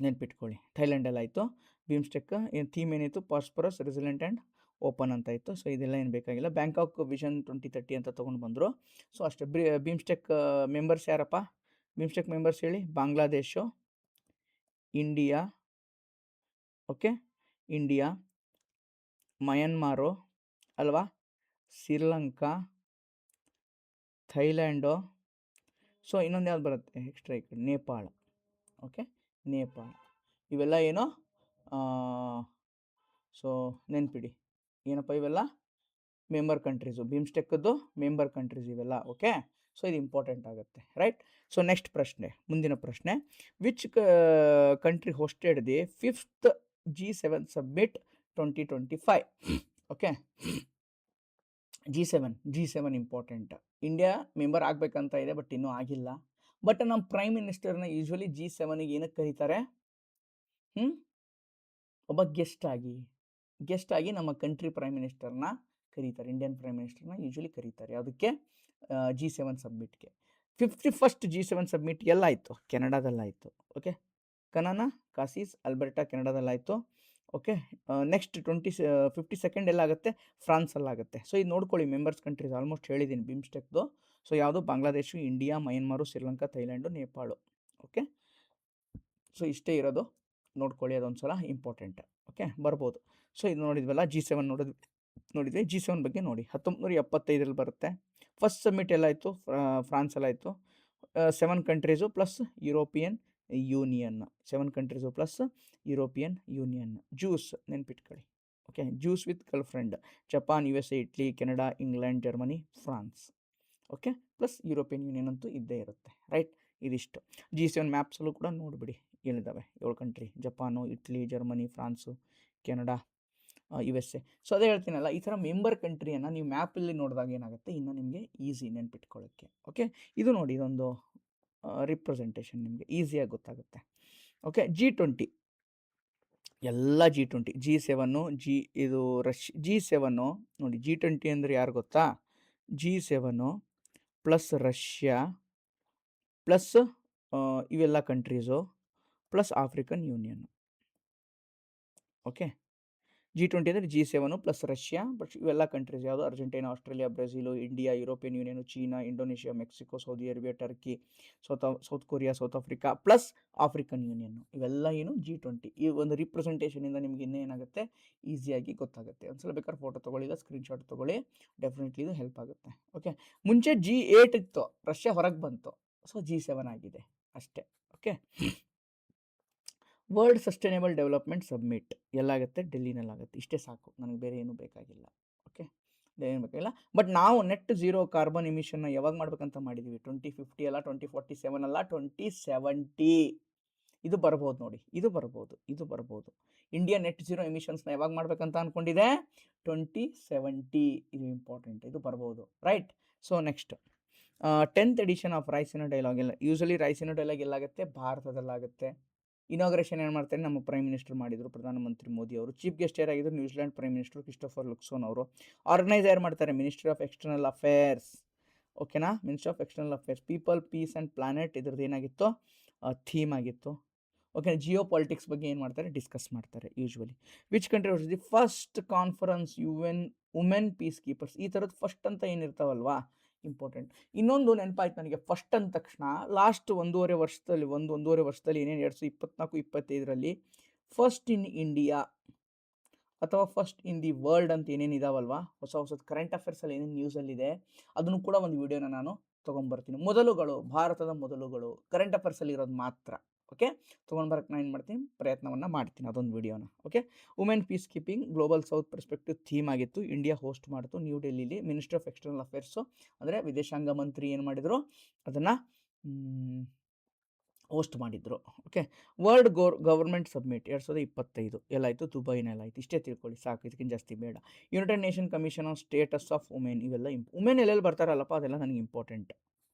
ನೆನ್ಪಿಟ್ಕೊಳ್ಳಿ, ಥೈಲ್ಯಾಂಡಲ್ಲಾಯಿತು ಬೀಮ್ಸ್ಟೆಕ್. ಏನು ಥೀಮ್ ಏನಿತ್ತು? ಪಾಸ್ಪರಸ್, ರೆಸಿಲೆಂಟ್ ಆ್ಯಂಡ್ ಓಪನ್ ಅಂತ ಇತ್ತು. ಸೊ ಇದೆಲ್ಲ ಏನು ಬೇಕಾಗಿಲ್ಲ. ಬ್ಯಾಂಕಾಕ್ ವಿಷನ್ 2030 ಅಂತ ತೊಗೊಂಡು ಬಂದರು. ಸೊ ಅಷ್ಟೇ. ಬೀಮ್ಸ್ಟೆಕ್ ಮೆಂಬರ್ಸ್ ಯಾರಪ್ಪ? ಬೀಮ್ಸ್ಟೆಕ್ ಮೆಂಬರ್ಸ್ ಹೇಳಿ. ಬಾಂಗ್ಲಾದೇಶು, ಇಂಡಿಯಾ, ಓಕೆ, ಇಂಡಿಯಾ, ಮಯನ್ಮಾರು ಅಲ್ವಾ, ಶ್ರೀಲಂಕಾ, ಥೈಲ್ಯಾಂಡು, ಸೊ ಇನ್ನೊಂದು ಯಾವ್ದು ಬರುತ್ತೆ ಎಕ್ಸ್ಟ್ರಾ ಈ ಕಡೆ? ನೇಪಾಳ. ಓಕೆ, ನೇಪಾಳ. ಇವೆಲ್ಲ ಏನು? ಸೊ ನೆನ್ಪಿಡಿ, ಏನಪ್ಪ ಇವೆಲ್ಲ? ಮೆಂಬರ್ ಕಂಟ್ರೀಸು, ಬೀಮ್ಸ್ಟೆಕ್ದು ಮೆಂಬರ್ ಕಂಟ್ರೀಸ್ ಇವೆಲ್ಲ. ಓಕೆ, ಸೊ ಇದು ಇಂಪಾರ್ಟೆಂಟ್ ಆಗುತ್ತೆ, ರೈಟ್? ಸೊ ನೆಕ್ಸ್ಟ್ ಪ್ರಶ್ನೆ, ಮುಂದಿನ ಪ್ರಶ್ನೆ. Which country hosted the 5th G7 submit 2025? Okay, G7 important. India member ಆಗಬೇಕಂತ ಇದೆ, ಬಟ್ ಇನ್ನೂ ಆಗಿಲ್ಲ. ಬಟ್ ನಮ್ಮ ಪ್ರೈಮ್ ಮಿನಿಸ್ಟರ್ನ ಯೂಶ್ವಲಿ G7ಗೆ ಏನಕ್ಕೆ ಕರೀತಾರೆ? ಒಬ್ಬ ಗೆಸ್ಟ್ ಆಗಿ ನಮ್ಮ ಕಂಟ್ರಿ ಪ್ರೈಮ್ ಮಿನಿಸ್ಟರ್ನ ಕರೀತಾರೆ. ಇಂಡಿಯನ್ ಪ್ರೈಮ್ ಮಿನಿಸ್ಟರ್ನ ಯೂಶ್ವಲಿ ಕರೀತಾರೆ. ಅದಕ್ಕೆ G7 ಸಬ್ಮಿಟ್ಗೆ. 51st G7 ಸಬ್ಮಿಟ್ ಎಲ್ಲಾಯಿತು? ಕೆನಡಾದಲ್ಲಾಯಿತು. ಓಕೆ, ಕನಾನಾ, ಕಾಸಿಸ್, ಅಲ್ಬರ್ಟಾ, ಕೆನಡಾದಲ್ಲಾಯಿತು. ಓಕೆ, ನೆಕ್ಸ್ಟ್ 52nd ಎಲ್ಲಾಗುತ್ತೆ? ಫ್ರಾನ್ಸಲ್ಲಾಗುತ್ತೆ. ಸೊ ಇದು ನೋಡ್ಕೊಳ್ಳಿ, ಮೆಂಬರ್ಸ್ ಕಂಟ್ರೀಸ್ ಆಲ್ಮೋಸ್ಟ್ ಹೇಳಿದ್ದೀನಿ ಬೀಮ್ಸ್ಟೆಕ್ದು. ಸೊ ಯಾವುದು? Bangladesh, India, Myanmar, Sri Lanka, Thailand, Nepal. Okay, so ಇಷ್ಟೇ ಇರೋದು, ನೋಡ್ಕೊಳ್ಳಿ, ಅದೊಂದು ಸಲ ಇಂಪಾರ್ಟೆಂಟ್. ಓಕೆ, ಬರ್ಬೋದು. ಸೊ ಇದು ನೋಡಿದ್ವಲ್ಲ, G7 ನೋಡಿದ್ವಿ. G7 ಬಗ್ಗೆ ನೋಡಿ, 1975 ಬರುತ್ತೆ. ಫಸ್ಟ್ ಸಬ್ಮಿಟ್ ಎಲ್ಲಾಯಿತು? ಫ್ರಾನ್ಸಲ್ಲಾಯಿತು. 7 countries plus European Union. 7 countries plus European Union. Juice ನೆನ್ಪಿಟ್ಕೊಳ್ಳಿ. Okay, juice with girlfriend: Japan, USA, Italy, Canada, England, Germany, France. Okay, plus European Union ಅಂತೂ ಇದ್ದೇ ಇರುತ್ತೆ, ರೈಟ್? ಇದಿಷ್ಟು. G7 ಮ್ಯಾಪ್ಸಲ್ಲೂ ಕೂಡ ನೋಡಿಬಿಡಿ ಏನಿದ್ದಾವೆ 7 country: Japan, Italy, Germany, France, Canada, USA. So ಅದೇ ಹೇಳ್ತೀನಲ್ಲ, ಈ ಥರ ಮೆಂಬರ್ ಕಂಟ್ರಿಯನ್ನು ನೀವು ಮ್ಯಾಪಲ್ಲಿ ನೋಡಿದಾಗ ಏನಾಗುತ್ತೆ, ಇನ್ನು ನಿಮಗೆ ಈಸಿ ನೆನ್ಪಿಟ್ಕೊಳ್ಳೋಕ್ಕೆ. ಓಕೆ, ಇದು ನೋಡಿ, ಇದೊಂದು ರಿಪ್ರೆಸೆಂಟೇಷನ್ ನಿಮಗೆ ಈಸಿಯಾಗಿ ಗೊತ್ತಾಗುತ್ತೆ. ಓಕೆ, G20 ಎಲ್ಲ G20, G7, ಇದು G7 ನೋಡಿ. G20 ಅಂದರೆ ಯಾರು ಗೊತ್ತಾ? G7 ಪ್ಲಸ್ ರಷ್ಯಾ ಪ್ಲಸ್ ಇವೆಲ್ಲ countries plus African Union. Okay, G20 ಅಂದರೆ G7 ಪ್ಲಸ್ ರಷ್ಯಾ ಬಟ್ ಇವೆಲ್ಲ ಕಂಟ್ರೀಸ್ ಯಾವುದು? Argentina, Australia, Brazil, India, European Union, China, Indonesia, Mexico, Saudi Arabia, Turkey, South Korea, South Africa plus African Union. ಇವೆಲ್ಲ ಏನು? G20. ಈ ಒಂದು ರಿಪ್ರೆಸೆಂಟೇಷನಿಂದ ನಿಮಗೆ ಇನ್ನೂ ಏನಾಗುತ್ತೆ, ಈಸಿಯಾಗಿ ಗೊತ್ತಾಗುತ್ತೆ. ಒಂದ್ಸಲ ಬೇಕಾದ್ರೆ ಫೋಟೋ ತೊಗೊಳ್ಳಿ, ಇಲ್ಲ ಸ್ಕ್ರೀನ್ಶಾಟ್ ತೊಗೊಳ್ಳಿ, ಡೆಫಿನೆಟ್ಲಿ ಇದು ಹೆಲ್ಪ್ ಆಗುತ್ತೆ. ಓಕೆ, ಮುಂಚೆ G8 ಇತ್ತು, ರಷ್ಯಾ ಹೊರಗೆ ಬಂತು, ಸೊ G7 ಆಗಿದೆ ಅಷ್ಟೇ. Okay, world sustainable development summit ಎಲ್ಲಾಗುತ್ತೆ? ಡೆಲ್ಲಿನಲ್ಲಾಗುತ್ತೆ. ಇಷ್ಟೇ ಸಾಕು, ನನಗೆ ಬೇರೆ ಏನೂ ಬೇಕಾಗಿಲ್ಲ. ಓಕೆ, ಬೇರೆ ಏನು ಬೇಕಾಗಿಲ್ಲ. ಬಟ್ ನಾವು ನೆಟ್ ಝೀರೋ ಕಾರ್ಬನ್ ಎಮಿಷನ್ನ ಯಾವಾಗ ಮಾಡ್ಬೇಕಂತ ಮಾಡಿದ್ದೀವಿ? 2050 ಅಲ್ಲ, 2047 ಅಲ್ಲ, 2070. ಇದು ಬರ್ಬೋದು ನೋಡಿ, ಇದು ಬರ್ಬೋದು. ಇಂಡಿಯಾ ನೆಟ್ ಝೀರೋ ಎಮಿಷನ್ಸ್ನ ಯಾವಾಗ ಮಾಡ್ಬೇಕಂತ ಅನ್ಕೊಂಡಿದೆ 2070. ಇದು ಇಂಪಾರ್ಟೆಂಟ್, ಇದು ಬರ್ಬೋದು, right. So next 10th edition of Raisina dialogue ಎಲ್ಲ ಯೂಶಲಿ ರೈಸಿನಾ ಡೈಲಾಗ್ ಎಲ್ಲಾಗುತ್ತೆ, ಭಾರತದಲ್ಲಾಗುತ್ತೆ. ಇನಾಗ್ರೇಷನ್ ಏನು ಮಾಡ್ತಾರೆ, ನಮ್ಮ ಪ್ರೈಮ್ ಮಿನಿಸ್ಟರ್ ಮಾಡಿದರು, ಪ್ರಧಾನಮಂತ್ರಿ ಮೋದಿ ಅವರು. ಚೀಫ್ ಗೆಸ್ಟ್ ಯಾರಾಗಿದ್ದರು, New Zealand prime minister Christopher Luxon ಅವರು. ಆರ್ಗನೈಸ್ ಯಾರು ಮಾಡ್ತಾರೆ, ಮಿನಿಸ್ಟ್ರಿ ಆಫ್ ಎಕ್ಸ್ಟರ್ನಲ್ ಅಫೇರ್ಸ್. ಓಕೆನಾ, ministry of external affairs. People, peace and planet ಇದ್ರದ್ದು ಏನಾಗಿತ್ತು, ಥೀಮ್ ಆಗಿತ್ತು. ಓಕೆ, ಜಿಯೋ ಪಾಲಿಟಿಕ್ಸ್ ಬಗ್ಗೆ ಏನು ಮಾಡ್ತಾರೆ, ಡಿಸ್ಕಸ್ ಮಾಡ್ತಾರೆ usually. Which country was the first conference women peacekeepers. ಈ ಥರದ್ದು ಫಸ್ಟ್ ಅಂತ ಏನಿರ್ತಾವಲ್ವಾ, ಇಂಪಾರ್ಟೆಂಟ್. ಇನ್ನೊಂದು ನೆನಪಾಯ್ತು ನನಗೆ, ಫಸ್ಟ್ ಅಂದ ತಕ್ಷಣ ಲಾಸ್ಟ್ ಒಂದೂವರೆ ವರ್ಷದಲ್ಲಿ ಏನೇನು 2024-25ರಲ್ಲಿ ಫಸ್ಟ್ ಇನ್ ಇಂಡಿಯಾ ಅಥವಾ ಫಸ್ಟ್ ಇನ್ ದಿ ವರ್ಲ್ಡ್ ಅಂತ ಏನೇನು ಇದಾವಲ್ವಾ, ಹೊಸ ಕರೆಂಟ್ ಅಫೇರ್ಸಲ್ಲಿ ಏನೇನು ನ್ಯೂಸಲ್ಲಿದೆ, ಅದನ್ನು ಕೂಡ ಒಂದು ವಿಡಿಯೋನ ನಾನು ತೊಗೊಂಬರ್ತೀನಿ. ಮೊದಲುಗಳು, ಭಾರತದ ಮೊದಲುಗಳು ಕರೆಂಟ್ ಅಫೇರ್ಸಲ್ಲಿ ಇರೋದು ಮಾತ್ರ. ಓಕೆ, ತೊಗೊಂಡ್ಬರಕ್ಕೆ ನಾನು ಏನು ಮಾಡ್ತೀನಿ, ಪ್ರಯತ್ನವನ್ನು ಮಾಡ್ತೀನಿ ಅದೊಂದು ವಿಡಿಯೋನ. Okay, women peace keeping global south perspective theme ಆಗಿತ್ತು. ಇಂಡಿಯಾ ಹೋಸ್ಟ್ ಮಾಡಿತು ನ್ಯೂ ಡೆಲ್ಲಿಲಿ. ಮಿನಿಸ್ಟ್ರಿ ಆಫ್ ಎಕ್ಸ್ಟರ್ನಲ್ ಅಫೇರ್ಸು ಅಂದರೆ ವಿದೇಶಾಂಗ ಮಂತ್ರಿ ಏನು ಮಾಡಿದರು, ಅದನ್ನು ಹೋಸ್ಟ್ ಮಾಡಿದ್ರು. ಓಕೆ, ವರ್ಲ್ಡ್ ಗವರ್ಮೆಂಟ್ ಸಬ್ಮಿಟ್ 2025 ಎಲ್ಲಾಯಿತು, ದುಬೈನಲ್ಲಾಯಿತು. ಇಷ್ಟೇ ತಿಳ್ಕೊಳ್ಳಿ ಸಾಕು, ಇದಕ್ಕಿಂತ ಜಾಸ್ತಿ ಬೇಡ. United Nation Commission on Status of Women, ಇವೆಲ್ಲ ವುಮೆನ್ ಎಲ್ಲೆಲ್ಲಿ ಬರ್ತಾರಲ್ಲಪ್ಪ ಅದೆಲ್ಲ ನನಗೆ important.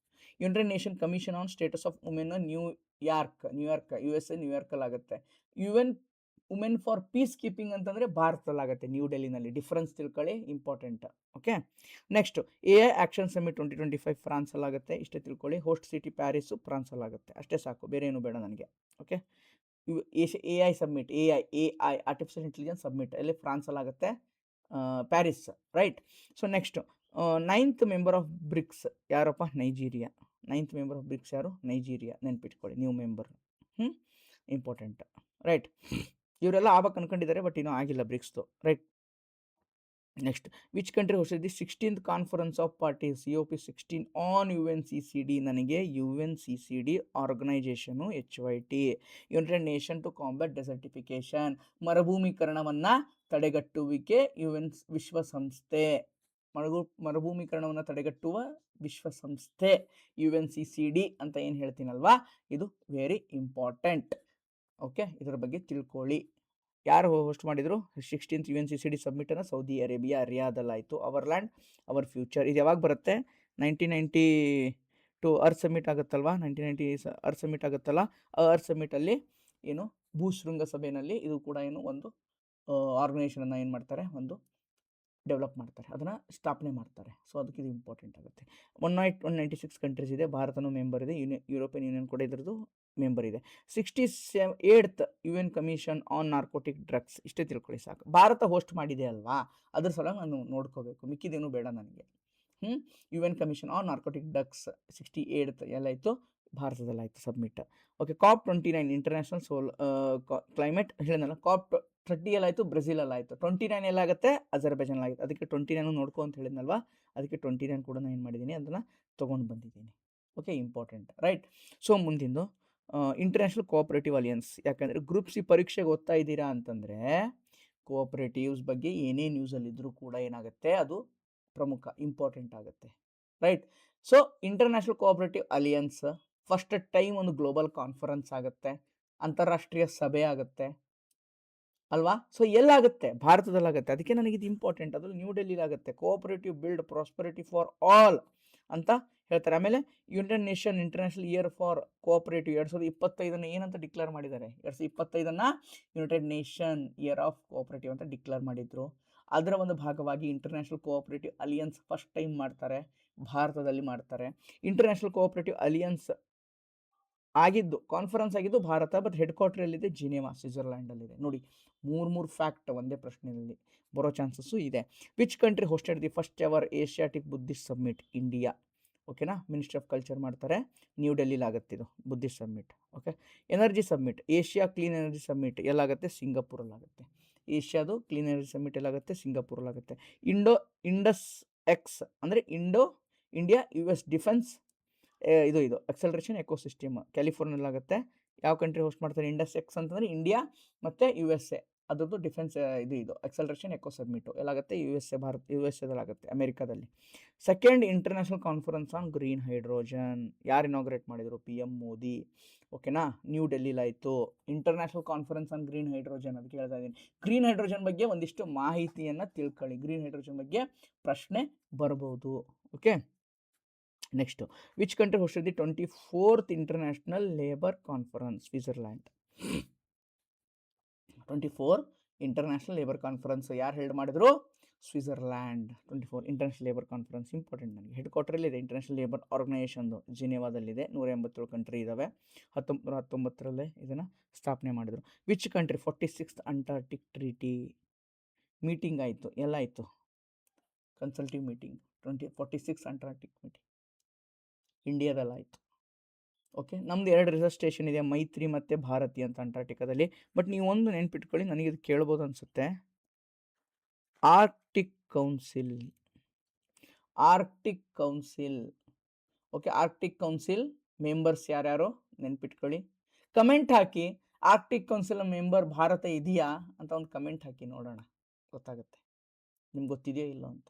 United Nation Commission on Status of Women New York USA ನ್ಯೂಯಾರ್ಕಲ್ಲಾಗುತ್ತೆ. ವುಮೆನ್ ಫಾರ್ ಪೀಸ್ ಕೀಪಿಂಗ್ ಅಂತಂದರೆ ಭಾರತದಲ್ಲಾಗುತ್ತೆ, ನ್ಯೂ ಡೆಲ್ಲಿನಲ್ಲಿ. ಡಿಫ್ರೆನ್ಸ್ ತಿಳ್ಕೊಳ್ಳಿ, important. Okay, next AI action summit 2025 ಫ್ರಾನ್ಸಲ್ಲಾಗುತ್ತೆ, ಇಷ್ಟೇ ತಿಳ್ಕೊಳ್ಳಿ. ಹೋಸ್ಟ್ ಸಿಟಿ ಪ್ಯಾರಿಸು, ಫ್ರಾನ್ಸಲ್ಲಾಗುತ್ತೆ. ಅಷ್ಟೇ ಸಾಕು, ಬೇರೆ ಏನು ಬೇಡ ನನಗೆ. Okay, AI summit, AI artificial intelligence summit ಎಲ್ಲಿ, ಫ್ರಾನ್ಸಲ್ಲಾಗುತ್ತೆ, Paris, right. So next 9th member of BRICS ಯಾರಪ್ಪ, Nigeria. 9th member of BRICS ಯಾರು, ನೈಜೀರಿಯಾ. ನೆನ್ಪಿಟ್ಕೊಳ್ಳಿ, ನ್ಯೂ ಮೆಂಬರ್. Important, right. ಇವರೆಲ್ಲ ಆಗ್ಬೇಕು ಅನ್ಕೊಂಡಿದ್ದಾರೆ, ಬಟ್ ಇನ್ನೂ ಆಗಿಲ್ಲ ಬ್ರಿಕ್ಸ್ದು, right. Next, which country hosted the 16th conference of parties COP16 on UNCCD. ನನಗೆ UNCCD organisation HYT, United Nation to combat desertification, ಮರುಭೂಮೀಕರಣವನ್ನು ತಡೆಗಟ್ಟುವಿಕೆ, ವಿಶ್ವಸಂಸ್ಥೆ. ಮರುಭೂಮೀಕರಣವನ್ನು ತಡೆಗಟ್ಟುವ ವಿಶ್ವಸಂಸ್ಥೆ UNCCD ಅಂತ ಏನು ಹೇಳ್ತೀನಲ್ವಾ, ಇದು ವೆರಿ ಇಂಪಾರ್ಟೆಂಟ್. ಓಕೆ, ಇದರ ಬಗ್ಗೆ ತಿಳ್ಕೊಳ್ಳಿ. ಯಾರು ಹೋಸ್ಟ್ ಮಾಡಿದರು, 16th UNCCD ಸಬ್ಮಿಟನ್ನು ಸೌದಿ ಅರೇಬಿಯಾ ರಿಯಾದಲ್ಲಾಯಿತು. Our land our future. ಇದು ಯಾವಾಗ ಬರುತ್ತೆ, 1992 ಅರ್ತ್ ಸಮಿಟ್ ಆಗುತ್ತಲ್ವಾ, 1990 ಅರ್ತ್ ಸಮಿಟ್ ಆಗುತ್ತಲ್ಲ, ಅರ್ತ್ ಸಮಿಟಲ್ಲಿ ಏನು ಭೂಶೃಂಗ ಸಭೆಯಲ್ಲಿ ಇದು ಕೂಡ ಏನು ಒಂದು ಆರ್ಗನೈಸೇಷನನ್ನು ಏನು ಮಾಡ್ತಾರೆ, ಒಂದು ಡೆವಲಪ್ ಮಾಡ್ತಾರೆ, ಅದನ್ನು ಸ್ಥಾಪನೆ ಮಾಡ್ತಾರೆ. ಸೊ ಅದಕ್ಕೆ ಇದು ಇಂಪಾರ್ಟೆಂಟ್ ಆಗುತ್ತೆ. 196 ಕಂಟ್ರೀಸ್ ಇದೆ, ಭಾರತನೂ ಮೆಂಬರ್ ಇದೆ, ಯುರೋಪಿಯನ್ ಯೂನಿಯನ್ ಕೂಡ ಇದ್ರದ್ದು ಮೆಂಬರ್ ಇದೆ. 68th UN commission on narcotic drugs. ಇಷ್ಟೇ ತಿಳ್ಕೊಳ್ಳಿ ಸಾಕು. ಭಾರತ ಹೋಸ್ಟ್ ಮಾಡಿದೆ ಅಲ್ವಾ, ಅದ್ರ ಸಲುವಾಗಿ ನಾನು ನೋಡ್ಕೋಬೇಕು, ಮಿಕ್ಕಿದೇನು ಬೇಡ ನನಗೆ. UN commission on narcotic drugs 68th ಎಲ್ಲಾಯಿತು, ಭಾರತದಲ್ಲಾಯಿತು summit. Okay, COP29 international climate ಹೇಳಿದ್ನಲ್ಲ. COP30 ಎಲ್ಲಾಯಿತು, ಬ್ರೆಜಿಲಲ್ಲಾಯಿತು. 29 ಎಲ್ಲಾಗುತ್ತೆ, ಅಜರ್ಬೈಜಾನ್ಲಾಗಿತ್ತು. ಅದಕ್ಕೆ 29 ನೋಡ್ಕೊ ಅಂತ ಹೇಳಿದ್ನಲ್ವಾ, ಅದಕ್ಕೆ 29 ಕೂಡ ನಾನು ಏನು ಮಾಡಿದ್ದೀನಿ, ಅದನ್ನು ತೊಗೊಂಡು ಬಂದಿದ್ದೀನಿ. Okay, important, right. ಸೊ ಮುಂದಿಂದು ಇಂಟರ್ನ್ಯಾಷನಲ್ ಕೋಆಪರೇಟಿವ್ ಅಲಿಯನ್ಸ್. ಯಾಕಂದರೆ ಗ್ರೂಪ್ ಸಿ ಪರೀಕ್ಷೆಗೆ ಓದ್ತಾ ಇದ್ದೀರಾ ಅಂತಂದರೆ ಕೋಆಪರೇಟಿವ್ಸ್ ಬಗ್ಗೆ ಏನೇ ನ್ಯೂಸಲ್ಲಿದ್ದರೂ ಕೂಡ ಏನಾಗುತ್ತೆ, ಅದು ಪ್ರಮುಖ ಇಂಪಾರ್ಟೆಂಟ್ ಆಗುತ್ತೆ, right. So International Cooperative Alliance first time ಒಂದು ಗ್ಲೋಬಲ್ ಕಾನ್ಫರೆನ್ಸ್ ಆಗುತ್ತೆ, ಅಂತಾರಾಷ್ಟ್ರೀಯ ಸಭೆ ಆಗುತ್ತೆ ಅಲ್ವಾ. ಸೊ ಎಲ್ಲಾಗುತ್ತೆ, ಭಾರತದಲ್ಲಾಗುತ್ತೆ. ಅದಕ್ಕೆ ನನಗಿದು ಇಂಪಾರ್ಟೆಂಟ್. ಅದ್ರಲ್ಲಿ ನ್ಯೂ ಡೆಲ್ಲಿಲಾಗುತ್ತೆ. Cooperative build prosperity for all ಅಂತ ಹೇಳ್ತಾರೆ. ಆಮೇಲೆ United Nation International Year for Cooperative 2025 ಏನಂತ ಡಿಕ್ಲೇರ್ ಮಾಡಿದ್ದಾರೆ, 2025 United Nation Year of Cooperative ಅಂತ ಡಿಕ್ಲೇರ್ ಮಾಡಿದ್ರು. ಅದರ ಒಂದು ಭಾಗವಾಗಿ International Cooperative Alliance first time ಮಾಡ್ತಾರೆ, ಭಾರತದಲ್ಲಿ ಮಾಡ್ತಾರೆ. ಇಂಟರ್ನ್ಯಾಷನಲ್ ಕೋಆಪರೇಟಿವ್ ಅಲಿಯನ್ಸ್ ಆಗಿದ್ದು, ಕಾನ್ಫರೆನ್ಸ್ ಆಗಿದ್ದು ಭಾರತ, ಬಟ್ ಹೆಡ್ ಕ್ವಾರ್ಟರ್ ಎಲ್ಲಿದೆ, ಜಿನೇವಾ, ಸ್ವಿಟ್ಜರ್ಲ್ಯಾಂಡಲ್ಲಿದೆ. ನೋಡಿ, ಮೂರು ಫ್ಯಾಕ್ಟ್ ಒಂದೇ ಪ್ರಶ್ನೆಯಲ್ಲಿ ಬರೋ ಚಾನ್ಸಸ್ಸು ಇದೆ. Which country hosted the first ever Asiatic Buddhist summit, India. ಓಕೆನಾ, ಮಿನಿಸ್ಟ್ರಿ ಆಫ್ ಕಲ್ಚರ್ ಮಾಡ್ತಾರೆ, ನ್ಯೂ ಡೆಲ್ಲಿಲಾಗುತ್ತೆ ಇದು Buddhist summit. Okay, energy summit, Asia clean energy summit ಎಲ್ಲಾಗುತ್ತೆ, ಸಿಂಗಾಪುರಲ್ಲಾಗುತ್ತೆ. ಏಷ್ಯಾದು ಕ್ಲೀನ್ ಎನರ್ಜಿ ಸಬ್ಮಿಟ್ ಎಲ್ಲಾಗುತ್ತೆ, ಸಿಂಗಾಪುರಲ್ಲಾಗುತ್ತೆ. ಇಂಡಸ್ ಎಕ್ಸ್ ಅಂದರೆ ಇಂಡಿಯಾ US ಡಿಫೆನ್ಸ್ ಇದು ಅಕ್ಸಲರೇಷನ್ ಎಕೋಸಿಸ್ಟಮ್ ಕ್ಯಾಲಿಫೋರ್ನಿಯಲ್ಲಾಗುತ್ತೆ. ಯಾವ ಕಂಟ್ರಿ ಹೋಸ್ಟ್ ಮಾಡ್ತಾರೆ, ಇಂಡಸ್ ಎಕ್ಸ್ ಅಂತಂದರೆ ಇಂಡಿಯಾ ಮತ್ತು USA ಅದ್ರದ್ದು ಡಿಫೆನ್ಸ್ ಇದು ಎಕ್ಸಲರೇಷನ್ ಎಕೋ ಸಬ್ಮಿಟು ಎಲ್ಲಾಗುತ್ತೆ ಯು ಎಸ್ ಎದಲ್ಲಾಗುತ್ತೆ, ಅಮೆರಿಕಾದಲ್ಲಿ. Second international conference on green hydrogen ಯಾರು ಇನಾಗ್ರೇಟ್ ಮಾಡಿದರು? PM ಮೋದಿ. ಓಕೆನಾ, ನ್ಯೂ ಡೆಲ್ಲಿಲಾಯಿತು. International conference on green hydrogen, ಅದಕ್ಕೆ ಹೇಳ್ತಾ ಇದ್ದೀನಿ. ಗ್ರೀನ್ ಹೈಡ್ರೋಜನ್ ಬಗ್ಗೆ ಒಂದಿಷ್ಟು ಮಾಹಿತಿಯನ್ನು ತಿಳ್ಕೊಳ್ಳಿ. ಗ್ರೀನ್ ಹೈಡ್ರೋಜನ್ ಬಗ್ಗೆ ಪ್ರಶ್ನೆ ಬರ್ಬೋದು. Okay, next, which country hosted the 24th International Labour Conference? Switzerland. 24 International Labour Conference ಯಾರು ಹೆಲ್ಡ್ ಮಾಡಿದ್ರು? Switzerland. 24 International Labour Conference important ನನಗೆ. ಹೆಡ್ ಕ್ವಾರ್ಟರಲ್ಲಿದೆ ಇಂಟರ್ನ್ಯಾಷನಲ್ ಲೇಬರ್ ಆರ್ಗನೈಸೇಷನ್ದು, ಜಿನೇವಾದಲ್ಲಿದೆ. 187 ಕಂಟ್ರಿ ಇದ್ದಾವೆ. 1919 ಇದನ್ನು ಸ್ಥಾಪನೆ ಮಾಡಿದರು. Which country 46th Antarctic treaty meeting ಆಯಿತು? ಎಲ್ಲಾಯಿತು? ಕನ್ಸಲ್ಟಿವ್ ಮೀಟಿಂಗ್ 46 ಅಂಟಾರ್ಟಿಕ್ ಮೀಟಿಂಗ್ ಇಂಡಿಯಾದಲ್ಲಾಯಿತು. ಓಕೆ, ನಮ್ದು 2 ರಿಸರ್ಚ್ ಸ್ಟೇಷನ್ ಇದೆ, ಮೈತ್ರಿ ಮತ್ತು ಭಾರತಿ ಅಂತ ಅಂಟಾರ್ಟಿಕಾದಲ್ಲಿ. ಬಟ್ ನೀವು ಒಂದು ನೆನ್ಪಿಟ್ಕೊಳ್ಳಿ, ನನಗೆ ಇದು ಕೇಳ್ಬೋದು ಅನಿಸುತ್ತೆ. Arctic council. Okay, Arctic council members ಯಾರ್ಯಾರು ನೆನ್ಪಿಟ್ಕೊಳ್ಳಿ. ಕಮೆಂಟ್ ಹಾಕಿ, ಆರ್ಕ್ಟಿಕ್ ಕೌನ್ಸಿಲ್ ಮೆಂಬರ್ ಭಾರತ ಇದೆಯಾ ಅಂತ ಒಂದು ಕಮೆಂಟ್ ಹಾಕಿ ನೋಡೋಣ, ಗೊತ್ತಾಗುತ್ತೆ. ನಿಮ್ಗೆ ಗೊತ್ತಿದೆಯೋ ಇಲ್ಲೋ ಅಂತ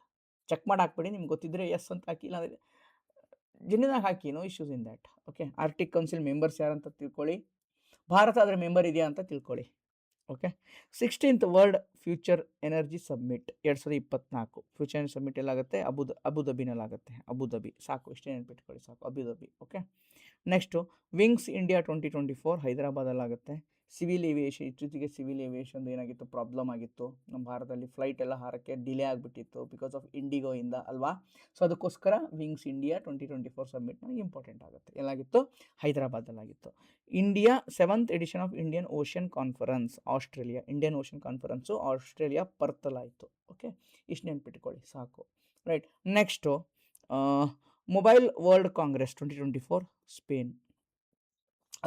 ಚೆಕ್ ಮಾಡಿ ಹಾಕ್ಬೇಡಿ. ನಿಮ್ಗೆ ಗೊತ್ತಿದ್ರೆ ಎಸ್ ಅಂತ ಹಾಕಿ, ಇಲ್ಲ ಜನಿದಾಗ ಹಾಕಿ, no issues in that. Okay, Arctic council members ಯಾರಂತ ತಿಳ್ಕೊಳ್ಳಿ. ಭಾರತ ಅದರ ಮೆಂಬರ್ ಇದೆಯಾ ಅಂತ ತಿಳ್ಕೊಳ್ಳಿ. Okay, 16th world future energy summit 2024. Future energy summit ಎಲ್ಲಾಗುತ್ತೆ? ಅಬುಧಾಬಿನಲ್ಲಾಗುತ್ತೆ. ಅಬುಧಾಬಿ. ಸಾಕು, ಇಷ್ಟೇ ನೆನ್ಪಿಟ್ಕೊಳ್ಳಿ, ಸಾಕು, Abu Dhabi. Okay, next, Wings India 2024 ಹೈದರಾಬಾದಲ್ಲಾಗುತ್ತೆ. ಸಿವಿಲ್ ಏವಿಯೇಷನ್, ಇತ್ತೀಚೆಗೆ ಸಿವಿಲ್ ಏವಿಯೇಷನ್ ಏನಾಗಿತ್ತು? ಪ್ರಾಬ್ಲಮ್ ಆಗಿತ್ತು ನಮ್ಮ ಭಾರತದಲ್ಲಿ. ಫ್ಲೈಟ್ ಎಲ್ಲ ಹಾರಕ್ಕೆ ಡಿಲೇ ಆಗಿಬಿಟ್ಟಿತ್ತು ಬಿಕಾಸ್ ಆಫ್ ಇಂಡಿಗೋಯಿಂದ ಅಲ್ವಾ. ಸೊ ಅದಕ್ಕೋಸ್ಕರ ವಿಂಗ್ಸ್ ಇಂಡಿಯಾ 2024 ಸಬ್ಮಿಟ್ ನನಗೆ ಇಂಪಾರ್ಟೆಂಟ್ ಆಗುತ್ತೆ. ಎಲ್ಲಾಗಿತ್ತು? ಹೈದರಾಬಾದಲ್ಲಾಗಿತ್ತು. India 7th edition of Indian Ocean conference Australia. Indian Ocean conference Australia ಪರ್ತಲಾಯಿತು. ಓಕೆ, ಇಷ್ಟು ನೆನ್ಪಿಟ್ಕೊಳ್ಳಿ, ಸಾಕು. Right, next, mobile world congress 2024 Spain.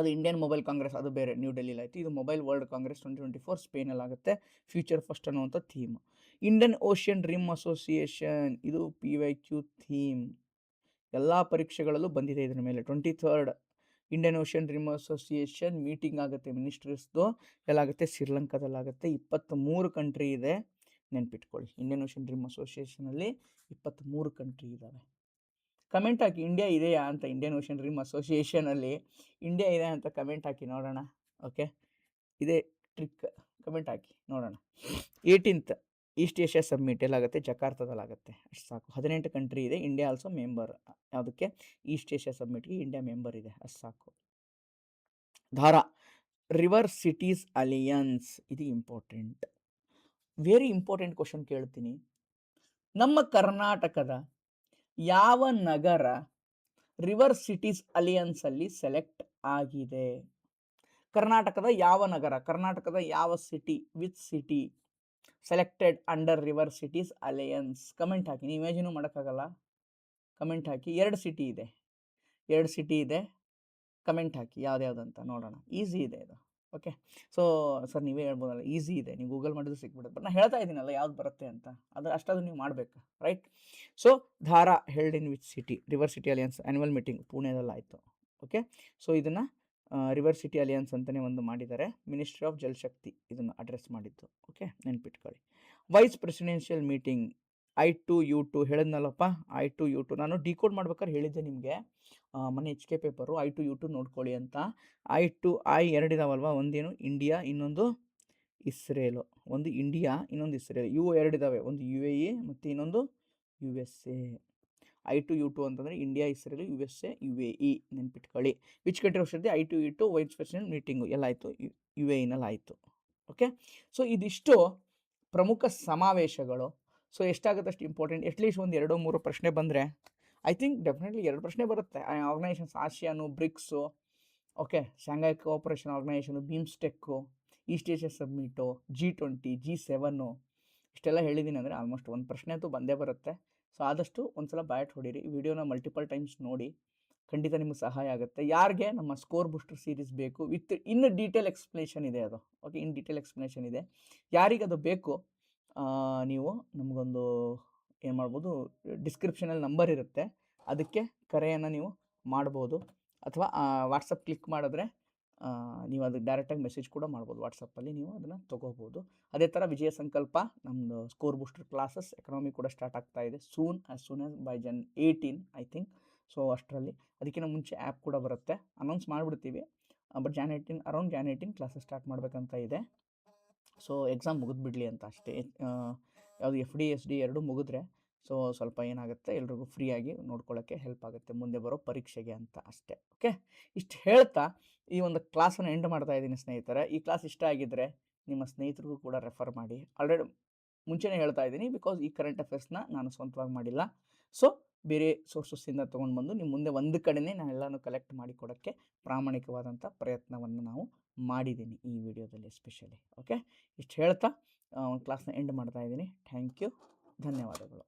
ಅದು ಇಂಡಿಯನ್ ಮೊಬೈಲ್ ಕಾಂಗ್ರೆಸ್, ಅದು ಬೇರೆ, ನ್ಯೂ ಡೆಲ್ಲಿಲಾಯಿತು. ಇದು ಮೊಬೈಲ್ ವರ್ಲ್ಡ್ ಕಾಂಗ್ರೆಸ್ 2024 ಸ್ಪೇನಲ್ಲಾಗುತ್ತೆ. ಫ್ಯೂಚರ್ ಫಸ್ಟ್ ಅನ್ನುವಂಥ theme. Indian Ocean rim association, ಇದು PYQ ಥೀಮ್. ಎಲ್ಲ ಪರೀಕ್ಷೆಗಳಲ್ಲೂ ಬಂದಿದೆ ಇದರ ಮೇಲೆ. 23rd Indian Ocean rim association meeting ಆಗುತ್ತೆ ಮಿನಿಸ್ಟರ್ಸ್ದು. ಎಲ್ಲಾಗುತ್ತೆ? ಶ್ರೀಲಂಕಾದಲ್ಲಾಗುತ್ತೆ. 23 ಕಂಟ್ರಿ ಇದೆ, ನೆನ್ಪಿಟ್ಕೊಳ್ಳಿ. ಇಂಡಿಯನ್ ಓಷಿಯನ್ ರಿಮ್ ಅಸೋಸಿಯೇಷನಲ್ಲಿ 23 ಕಂಟ್ರಿ ಇದ್ದಾವೆ. ಕಮೆಂಟ್ ಹಾಕಿ, ಇಂಡಿಯಾ ಇದೆಯಾ ಅಂತ. ಇಂಡಿಯನ್ ಓಷನ್ ರಿಮ್ ಅಸೋಸಿಯೇಷನಲ್ಲಿ ಇಂಡಿಯಾ ಇದೆ ಅಂತ ಕಮೆಂಟ್ ಹಾಕಿ ನೋಡೋಣ. ಓಕೆ, ಇದೇ ಟ್ರಿಕ್, ಕಮೆಂಟ್ ಹಾಕಿ ನೋಡೋಣ. 18th ಈಸ್ಟ್ ಏಷ್ಯಾ ಸಬ್ಮಿಟ್ ಎಲ್ಲಾಗುತ್ತೆ? ಜಕಾರ್ತದಲ್ಲಾಗುತ್ತೆ. ಅಷ್ಟು ಸಾಕು. 18 ಕಂಟ್ರಿ ಇದೆ, ಇಂಡಿಯಾ ಆಲ್ಸೋ ಮೆಂಬರ್. ಯಾವುದಕ್ಕೆ? ಈಸ್ಟ್ ಏಷ್ಯಾ ಸಬ್ಮಿಟ್ಗೆ ಇಂಡಿಯಾ ಮೆಂಬರ್ ಇದೆ, ಅಷ್ಟು ಸಾಕು. ಧಾರಾ ರಿವರ್ ಸಿಟೀಸ್ ಅಲಿಯನ್ಸ್, ಇದು ಇಂಪಾರ್ಟೆಂಟ್, ವೆರಿ ಇಂಪಾರ್ಟೆಂಟ್ ಕ್ವಶನ್ ಕೇಳ್ತೀನಿ. ನಮ್ಮ ಕರ್ನಾಟಕದ ಯಾವ ನಗರ ರಿವರ್ ಸಿಟೀಸ್ ಅಲಿಯನ್ಸ್ ಅಲ್ಲಿ ಸೆಲೆಕ್ಟ್ ಆಗಿದೆ? ಕರ್ನಾಟಕದ ಯಾವ ನಗರ, ಕರ್ನಾಟಕದ ಯಾವ city, which city selected under river cities alliance? Comment ಹಾಕಿ. ನೀವು ಇಮ್ಯಾಜಿನೂ ಮಾಡೋಕ್ಕಾಗಲ್ಲ, ಕಮೆಂಟ್ ಹಾಕಿ. 2 ಸಿಟಿ ಇದೆ, ಕಮೆಂಟ್ ಹಾಕಿ ಯಾವ್ದ್ಯಾವ್ದಂತ ನೋಡೋಣ. ಈಸಿ ಇದೆ ಇದು. ಓಕೆ, ಸೊ ಸರ್ ನೀವೇ ಹೇಳ್ಬೋದಲ್ಲ, ಈಸಿ ಇದೆ, ನೀವು ಗೂಗಲ್ ಮಾಡಿದ್ರೆ ಸಿಕ್ಬಿಡುತ್ತೆ. ಬಟ್ ನಾನು ಹೇಳ್ತಾ ಇದ್ದೀನಲ್ಲ ಯಾವ್ದು ಬರುತ್ತೆ ಅಂತ, ಅಷ್ಟಾದ್ರೂ ನೀವು ಮಾಡಬೇಕು, right? So Dhara held in which city? River city alliance annual meeting ಪುಣೆದಲ್ಲಾಯಿತು. ಓಕೆ, ಸೊ ಇದನ್ನು ರಿವರ್ ಸಿಟಿ ಅಲಿಯನ್ಸ್ ಅಂತಲೇ ಒಂದು ಮಾಡಿದ್ದಾರೆ. ಮಿನಿಸ್ಟ್ರಿ ಆಫ್ ಜಲಶಕ್ತಿ ಇದನ್ನು ಅಡ್ರೆಸ್ ಮಾಡಿದ್ದು. ಓಕೆ, ನೆನ್ಪಿಟ್ಕೊಳ್ಳಿ. Wise presidential meeting I2U2 ಹೇಳಿದ್ನಲ್ಲಪ್ಪ. I2U2 ನಾನು ಡಿಕೋಡ್ ಮಾಡ್ಬೇಕಾದ್ರೆ ಹೇಳಿದ್ದೆ ನಿಮಗೆ, ಮೊನ್ನೆ HK ಪೇಪರು. I2U2 ನೋಡ್ಕೊಳ್ಳಿ ಅಂತ. I 2 ಇದಾವಲ್ವ, ಒಂದೇನು ಇಂಡಿಯಾ, ಇನ್ನೊಂದು ಇಸ್ರೇಲು. ಒಂದು ಇಂಡಿಯಾ, ಇನ್ನೊಂದು ಇಸ್ರೇಲ್. ಇವು 2 ಇದ್ದಾವೆ, ಒಂದು UAE ಮತ್ತು ಇನ್ನೊಂದು USA. I2U2 ಅಂತಂದರೆ ಇಂಡಿಯಾ, ಇಸ್ರೇಲ್, USA, UAE, ನೆನ್ಪಿಟ್ಕೊಳ್ಳಿ. ವಿಚ್ ಕಂಟ್ರಿ ವರ್ಷದ್ದು I2U2 ವೈಸ್ ಪ್ರೆಸಿಡೆಂಟ್ ಮೀಟಿಂಗು ಎಲ್ಲಾಯಿತು? UAEನಲ್ಲಿ ಆಯಿತು. ಓಕೆ, ಸೊ ಇದಿಷ್ಟು ಪ್ರಮುಖ ಸಮಾವೇಶಗಳು. ಸೊ ಎಷ್ಟಾಗುತ್ತೆ ಅಷ್ಟು ಇಂಪಾರ್ಟೆಂಟ್. ಅಟ್ಲೀಸ್ಟ್ ಒಂದು 2-3 ಪ್ರಶ್ನೆ ಬಂದರೆ, ಐ ಥಿಂಕ್ ಡೆಫಿನೆಟ್ಲಿ 2 ಪ್ರಶ್ನೆ ಬರುತ್ತೆ. Organisations, ASEAN, BRICS, okay, Shanghai cooperation organisation, BIMSTEC, East Asia summit, G20, G7 ಇಷ್ಟೆಲ್ಲ ಹೇಳಿದ್ದೀನಿ ಅಂದರೆ ಆಲ್ಮೋಸ್ಟ್ ಒಂದು ಪ್ರಶ್ನೆ ಅಂತೂ ಬಂದೇ ಬರುತ್ತೆ. ಸೊ ಆದಷ್ಟು ಒಂದ್ಸಲ ಬ್ಯಾಟ್ ಹೊಡೀರಿ. ಈ ವಿಡಿಯೋನ ಮಲ್ಟಿಪಲ್ ಟೈಮ್ಸ್ ನೋಡಿ, ಖಂಡಿತ ನಿಮಗೆ ಸಹಾಯ ಆಗುತ್ತೆ. ಯಾರಿಗೆ ನಮ್ಮ ಸ್ಕೋರ್ ಬೂಸ್ಟರ್ ಸೀರೀಸ್ ಬೇಕು ವಿತ್ ಇನ್ ಡೀಟೇಲ್ ಎಕ್ಸ್ಪ್ಲನೇಷನ್ ಇದೆ ಅದು. ಓಕೆ, ಇನ್ ಡೀಟೇಲ್ ಎಕ್ಸ್ಪ್ಲನೇಷನ್ ಇದೆ. ಯಾರಿಗೆ ಅದು ಬೇಕು, ನೀವು ನಮಗೊಂದು ಏನು ಮಾಡ್ಬೋದು, ಡಿಸ್ಕ್ರಿಪ್ಷನಲ್ಲಿ ನಂಬರ್ ಇರುತ್ತೆ, ಅದಕ್ಕೆ ಕರೆಯನ್ನು ನೀವು ಮಾಡ್ಬೋದು. ಅಥವಾ ವಾಟ್ಸಪ್ ಕ್ಲಿಕ್ ಮಾಡಿದ್ರೆ ನೀವು ಅದಕ್ಕೆ ಡೈರೆಕ್ಟಾಗಿ ಮೆಸೇಜ್ ಕೂಡ ಮಾಡ್ಬೋದು. ವಾಟ್ಸಪ್ಪಲ್ಲಿ ನೀವು ಅದನ್ನು ತೊಗೋಬೋದು. ಅದೇ ಥರ ವಿಜಯ ಸಂಕಲ್ಪ ನಮ್ಮದು ಸ್ಕೋರ್ ಬೂಸ್ಟರ್ ಕ್ಲಾಸಸ್ ಎಕನಾಮಿ ಕೂಡ ಸ್ಟಾರ್ಟ್ ಆಗ್ತಾ ಇದೆ as soon as by Jan 18 I think. So ಅಷ್ಟರಲ್ಲಿ ಅದಕ್ಕಿಂತ ಮುಂಚೆ ಆ್ಯಪ್ ಕೂಡ ಬರುತ್ತೆ, ಅನೌನ್ಸ್ ಮಾಡಿಬಿಡ್ತೀವಿ. But around Jan 18 classes start ಮಾಡಬೇಕಂತ ಇದೆ. ಸೊ ಎಕ್ಸಾಮ್ ಮುಗಿದ್ಬಿಡ್ಲಿ ಅಂತ ಅಷ್ಟೇ. ಯಾವುದು FD SD ಎರಡೂ ಮುಗಿದ್ರೆ ಸೊ ಸ್ವಲ್ಪ ಏನಾಗುತ್ತೆ, ಎಲ್ರಿಗೂ ಫ್ರೀಯಾಗಿ ನೋಡ್ಕೊಳ್ಳೋಕ್ಕೆ ಹೆಲ್ಪ್ ಆಗುತ್ತೆ ಮುಂದೆ ಬರೋ ಪರೀಕ್ಷೆಗೆ ಅಂತ ಅಷ್ಟೇ. ಓಕೆ, ಇಷ್ಟು ಹೇಳ್ತಾ ಈ ಒಂದು ಕ್ಲಾಸನ್ನು ಎಂಡ್ ಮಾಡ್ತಾ ಇದ್ದೀನಿ ಸ್ನೇಹಿತರೆ. ಈ ಕ್ಲಾಸ್ ಇಷ್ಟ ಆಗಿದ್ದರೆ ನಿಮ್ಮ ಸ್ನೇಹಿತರಿಗೂ ಕೂಡ ರೆಫರ್ ಮಾಡಿ. ಆಲ್ರೆಡಿ ಮುಂಚೆನೇ ಹೇಳ್ತಾ ಇದ್ದೀನಿ, ಬಿಕಾಸ್ ಈ ಕರೆಂಟ್ ಅಫೇರ್ಸ್ನ ನಾನು ಸ್ವಂತವಾಗಿ ಮಾಡಿಲ್ಲ. ಸೊ ಬೇರೆ ಸೋರ್ಸಸ್ಸಿಂದ ತೊಗೊಂಡು ಬಂದು ನಿಮ್ಮ ಮುಂದೆ ಒಂದು ಕಡೆನೇ ನಾನು ಎಲ್ಲನೂ ಕಲೆಕ್ಟ್ ಮಾಡಿ ಕೊಡೋಕ್ಕೆ ಪ್ರಾಮಾಣಿಕವಾದಂಥ ಪ್ರಯತ್ನವನ್ನು ನಾವು ಮಾಡಿದ್ದೀನಿ ಈ ವಿಡಿಯೋದಲ್ಲಿ ಎಸ್ಪೆಷಲಿ. ಓಕೆ, ಇಷ್ಟು ಹೇಳ್ತಾ ಒಂದು ಕ್ಲಾಸ್ನ ಎಂಡ್ ಮಾಡ್ತಾ ಇದ್ದೀನಿ. ಥ್ಯಾಂಕ್ ಯು, ಧನ್ಯವಾದಗಳು.